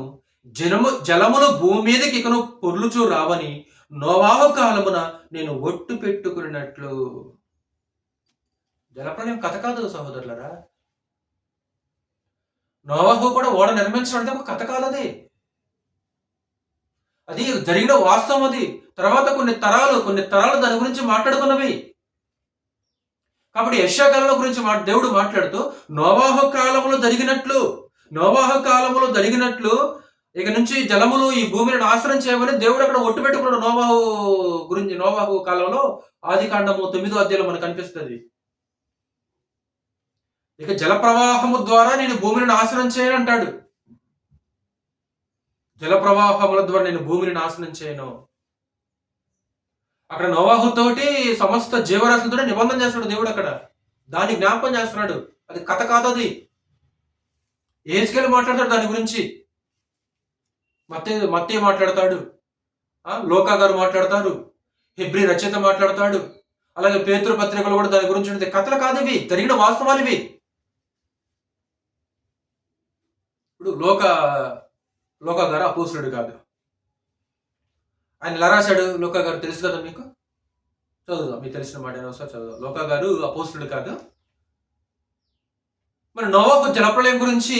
జలమును భూమి మీదకి ఇకను పొర్లుచూ రావని నోవాహు కాలమున నేను ఒట్టు పెట్టుకున్నట్లు. జలప్రళయం కథ కాదు సహోదరులరా. నోవాహు కూడా ఓడ నిర్మించడం అంటే ఒక కథ కాదు. అది జరిగిన వాస్తవం. అది తర్వాత కొన్ని తరాలు దాని గురించి మాట్లాడుకున్నవి. కాబట్టి యెషయా కాలంలో గురించి దేవుడు మాట్లాడుతూ నోవాహు కాలములో జరిగినట్లు ఇక నుంచి జలములు ఈ భూమిని నాశనం చేయమని దేవుడు అక్కడ ఒట్టు పెట్టుకున్నాడు. నోవాహు కాలంలో ఆదికాండము 9వ అధ్యాయంలో మనకు కనిపిస్తుంది. ఇక జలప్రవాహము ద్వారా నేను భూమిని నాశనం చేయను అంటాడు. జలప్రవాహముల ద్వారా నేను భూమిని నాశనం చేయను. అక్కడ నోవాహుతోటి సమస్త జీవరాశులతో నిబంధన చేస్తున్నాడు దేవుడు. అక్కడ దాన్ని జ్ఞాపకం చేస్తున్నాడు. అది కథ కాదు. అది ఏజ్కేలు మాట్లాడతాడు దాని గురించి. మత్తయి మాట్లాడతాడు, లోకా గారు మాట్లాడతారు, హెబ్రీ రచయిత మాట్లాడతాడు, అలాగే పేతురు పత్రికలు కూడా దాని గురించి ఉంటుంది. కథలు కాదు ఇవి, జరిగిన వాస్తవాలు ఇవి. ఇప్పుడు లోకా గారు అపోస్తులుడు కాదు. ఆయన ఎలా రాశాడు? లోకా గారు తెలుసు కదా మీకు, చదువుదాం. మీకు తెలిసిన మాట ఒకసారి చదువుదాం. లోకా గారు అపోస్తులుడు కాదు. మరి నోవాహు జలప్రళయం గురించి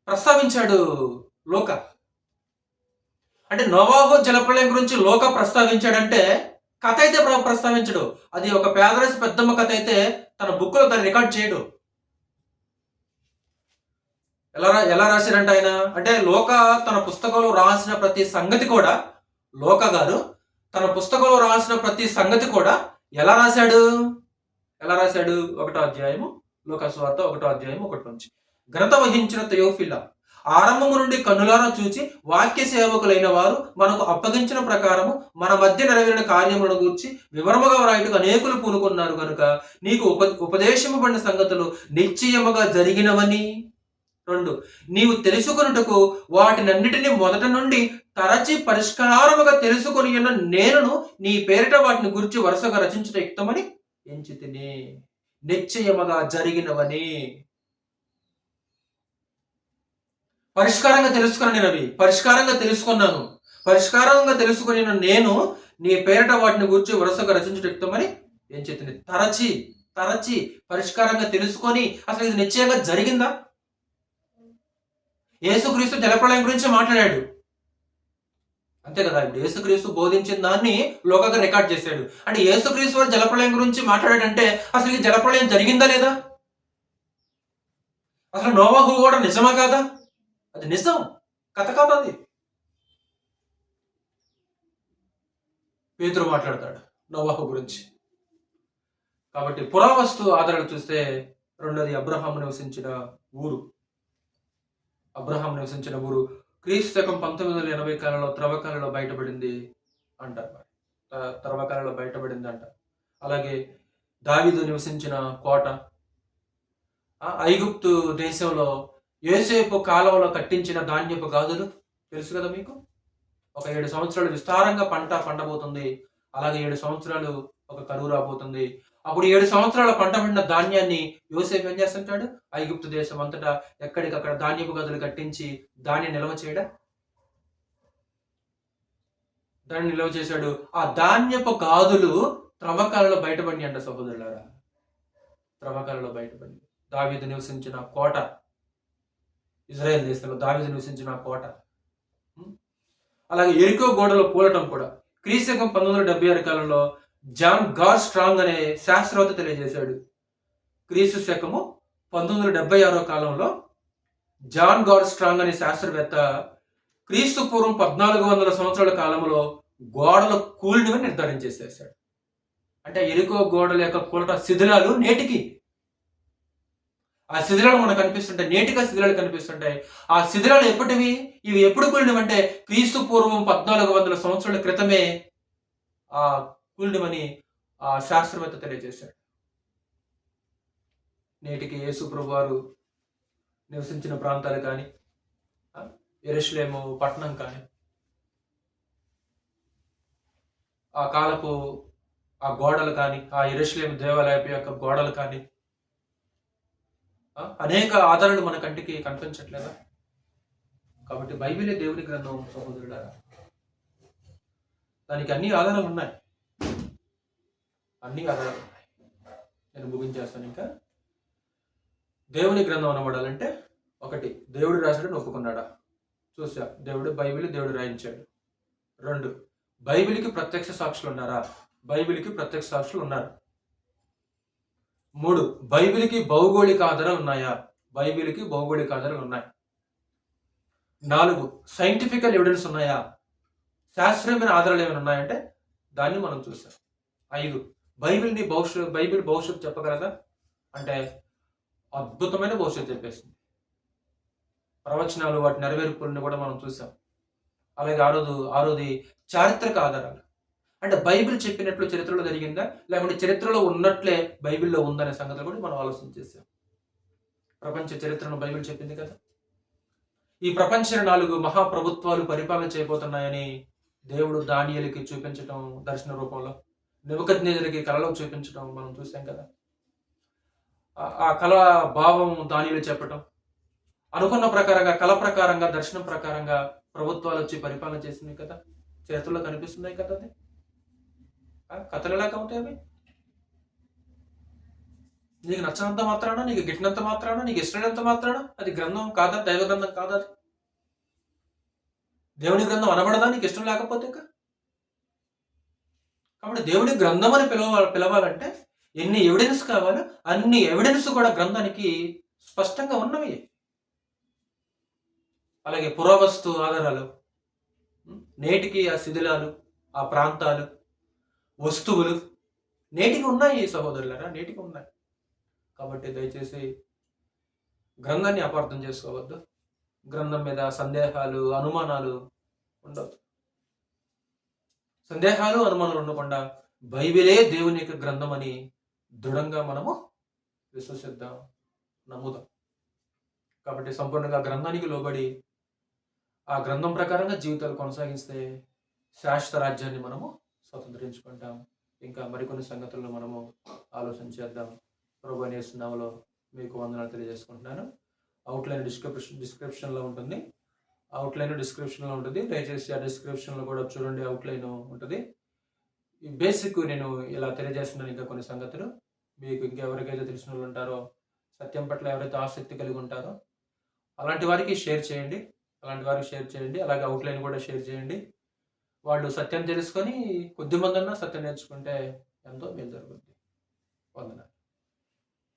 ప్రస్తావించాడు లోక. అంటే నోవాహు జలప్రళయం గురించి లోక ప్రస్తావించాడంటే కథ అయితే ప్రస్తావించడు. అది ఒక పేదరాశి పెద్దమ్మ కథ అయితే తన బుక్లో దాన్ని రికార్డ్ చేయడు. ఎలా రాశారంటే ఆయన, అంటే లోక తన పుస్తకంలో రాసిన ప్రతి సంగతి కూడా, లోక గారు తన పుస్తకంలో రాసిన ప్రతి సంగతి కూడా ఎలా రాశాడు? 1వ అధ్యాయము, లోకా సువార్త 1వ అధ్యాయం 1 నుంచి. ఘనత వహించిన థెయోఫిలా, ఆరంభము నుండి కన్నులారా చూచి వాక్య సేవకులైన వారు మనకు అప్పగించిన ప్రకారము మన మధ్య నెరవేరిన కార్యములను గూర్చి వివరముగా వ్రాయుటకు అనేకులు పూనుకున్నారు కనుక నీకు ఉపదేశింపబడిన సంగతులు నిశ్చయముగా జరిగినవని. 2, నీవు తెలుసుకొనుటకు వాటినన్నిటినీ మొదట నుండి తరచి పరిష్కారముగా తెలుసుకొని ఉన్న నేనును నీ పేరిట వాటిని గురించి వరుసగా రచించుట యుక్తమని ఎంచితిని. నిశ్చయముగా జరిగినవని. పరిష్కారంగా తెలుసుకున్నాను నేను, అవి పరిష్కారంగా తెలుసుకున్నాను. పరిష్కారంగా తెలుసుకుని నేను నీ పేరిట వాటిని గురించి వరుసగా రచించుట యుక్తమని ఎంచితిని. తరచి పరిష్కారంగా తెలుసుకొని అసలు ఇది నిశ్చయంగా జరిగిందా? యేసుక్రీస్తు జలప్రళయం గురించి మాట్లాడాడు, అంతే కదా. ఇప్పుడు యేసుక్రీస్తు బోధించిన దాన్ని లోకగా రికార్డ్ చేశాడు. అంటే యేసుక్రీస్తు వారు జలప్రళయం గురించి మాట్లాడాడంటే అసలు ఈ జలప్రళయం జరిగిందా లేదా? అసలు నోవాహు కూడా నిజమా కాదా? అది నిజం, కథ కాదు అది. పేతురు మాట్లాడతాడు నోవాహు గురించి. కాబట్టి పురావస్తు ఆధారాలు చూస్తే రెండోది అబ్రహాము నివసించిన ఊరు. క్రీస్తు శకం 1980 కాలంలో త్రవ్వకాలలో బయటపడింది అంటారు. త్రవ్వకాలలో బయటపడింది అంట. అలాగే దావీదు నివసించిన కోట, ఐగుప్తు దేశంలో యోసేపు కాలంలో కట్టించిన ధాన్యపు గాదులు తెలుసు కదా మీకు. ఒక 7 సంవత్సరాలు విస్తారంగా పంట పండబోతుంది. అలాగే 7 సంవత్సరాలు ఒక కరువు రాబోతుంది. అప్పుడు 7 సంవత్సరాల పంట పండిన ధాన్యాన్ని యోసేపు ఏం చేస్తుంటాడు? ఐగుప్తు దేశం అంతటా ఎక్కడికక్కడ ధాన్యపు గదులు కట్టించి దాన్ని నిల్వ చేశాడు. ఆ ధాన్యపు గాదులు త్రవ్వకాలలో బయటపడి అంట సహోదరులారా. త్రవ్వకాలలో బయటపడి దావీదు నివసించిన కోట, ఇజ్రాయెల్ దేశంలో దావీదు నివసించిన కోట. అలాగే ఎరికో గోడలో కూలటం కూడా క్రీస్తు శకం 1976 కాలంలో జాన్ గార్ స్ట్రాంగ్ అనే శాస్త్రవేత్త తెలియజేశాడు. క్రీస్తు శకము 1976 కాలంలో జాన్ గార్ స్ట్రాంగ్ అనే శాస్త్రవేత్త క్రీస్తు పూర్వం 1400 సంవత్సరాల కాలంలో గోడలు కూలినవని నిర్ధారించేసేసాడు. అంటే ఎరికో గోడల యొక్క కూలట శిథిలాలు నేటికి, ఆ శిథిలాలు మనకు కనిపిస్తుంటాయి, నేటిగా శిథిలాలు కనిపిస్తుంటాయి. ఆ శిథిలాలు ఎప్పటివి? ఇవి ఎప్పుడు కూలినవంటే క్రీస్తు పూర్వం 1400 సంవత్సరాల క్రితమే ఆ కూలినవని ఆ శాస్త్రవేత్త తెలియజేశాడు. నేటికి యేసు ప్రభు వారు నివసించిన ప్రాంతాలు కానీ, యెరూషలేము పట్టణం కానీ, ఆ కాలపు ఆ గోడలు కానీ, ఆ యెరూషలేము దేవాలయం యొక్క గోడలు కానీ, అనేక ఆధారాలు మన కంటికి కనిపించట్లేదా? కాబట్టి బైబిలే దేవుని గ్రంథం సహోదరులారా. దానికి అన్ని ఆధారాలు ఉన్నాయి. నేను ముగించేస్తాను. ఇంకా దేవుని గ్రంథం అనబడాలంటే ఒకటి, దేవుడు రాశాడని ఒప్పుకున్నాడా? చూసా, బైబిల్ దేవుడు రాయించాడు. 2, బైబిల్కి ప్రత్యక్ష సాక్షులు ఉన్నారా? బైబిల్కి ప్రత్యక్ష సాక్షులు ఉన్నారు. 3, బైబిల్కి భౌగోళిక ఆధారాలు ఉన్నాయా? బైబిల్కి భౌగోళిక ఆధారాలు ఉన్నాయి. 4, సైంటిఫికల్ ఎవిడెన్స్ ఉన్నాయా? శాస్త్రీయమైన ఆధారాలు ఏమైనా ఉన్నాయంటే దాన్ని మనం చూసాం. 5, బైబిల్ భవిష్యత్తు చెప్పగలదా అంటే అద్భుతమైన భవిష్యత్తు చెప్పేసింది. ప్రవచనాలు, వాటి నెరవేర్పులను కూడా మనం చూసాం. అలాగే ఆరోది చారిత్రక ఆధారాలు. అంటే బైబిల్ చెప్పినట్లు చరిత్రలో జరిగిందా, లేకుంటే చరిత్రలో ఉన్నట్లే బైబిల్లో ఉందనే సంగతులు కూడా మనం ఆలోచన చేసాం. ప్రపంచ చరిత్రను బైబిల్ చెప్పింది కదా. ఈ ప్రపంచ 4 మహాప్రభుత్వాలు పరిపాలన చేయబోతున్నాయని దేవుడు దానియేలుకి చూపించడం దర్శన రూపంలో, నెబుకద్నెజరుకి కలలో చూపించడం మనం చూసాం కదా. ఆ కళ భావం దానియేలు చెప్పటం, అనుకున్న ప్రకారంగా, కళ ప్రకారంగా, దర్శనం ప్రకారంగా ప్రభుత్వాలు వచ్చి పరిపాలన చేసింది కదా. చరిత్రలో కనిపిస్తున్నాయి కదా. అది కథలు ఎలాగా ఉంటాయి అవి? నీకు నచ్చినంత మాత్రాన, నీకు గిట్టినంత మాత్రాన, నీకు ఇష్టమైనంత మాత్రాన అది గ్రంథం కాదా? దైవ గ్రంథం కాదా? అది దేవుని గ్రంథం అనబడదా నీకు ఇష్టం లేకపోతే? కాబట్టి దేవుడి గ్రంథం అని పిలవాలంటే ఎన్ని ఎవిడెన్స్ కావాలో అన్ని ఎవిడెన్స్ కూడా గ్రంథానికి స్పష్టంగా ఉన్నవి. అలాగే పురావస్తు ఆధారాలు, నేటికి ఆ శిథిలాలు, ఆ ప్రాంతాలు, వస్తువులు నేటికి ఉన్నాయి సహోదరులారా, నేటికి ఉన్నాయి. కాబట్టి దయచేసి గ్రంథాన్ని అపార్థం చేసుకోవద్దు. గ్రంథం మీద సందేహాలు, అనుమానాలు ఉండవద్దు. సందేహాలు, అనుమానాలు ఉండకుండా బైబిలే దేవుని యొక్క గ్రంథం అని దృఢంగా మనము విశ్వసిద్దాం, నమ్ముదాం. కాబట్టి సంపూర్ణంగా గ్రంథానికి లోబడి ఆ గ్రంథం ప్రకారంగా జీవితాలు కొనసాగిస్తే శాశ్వత రాజ్యాన్ని మనము స్వతంత్రించుకుంటాం. ఇంకా మరికొన్ని సంగతులను మనము ఆలోచన చేద్దాం. ప్రభువైన యేసు నామములో మీకు వందనాలు తెలియజేసుకుంటున్నాను. అవుట్లైన్ డిస్క్రిప్షన్లో ఉంటుంది. దయచేసి ఆ డిస్క్రిప్షన్లో కూడా చూడండి. అవుట్లైన్ ఉంటుంది. ఈ బేసిక్ నేను ఇలా తెలియజేస్తున్నాను. ఇంకా కొన్ని సంగతులు మీకు ఇంకెవరికైతే తెలిసిన వాళ్ళు ఉంటారో, సత్యం పట్ల ఎవరైతే ఆసక్తి కలిగి ఉంటారో అలాంటి వారికి షేర్ చేయండి. అలాగే అవుట్లైన్ కూడా షేర్ చేయండి. వాళ్ళు సత్యం తెలుసుకొని కొద్దిమందన్నా సత్యం నేర్చుకుంటే ఎంతో మేలు జరుగుతుంది. వందనాలు.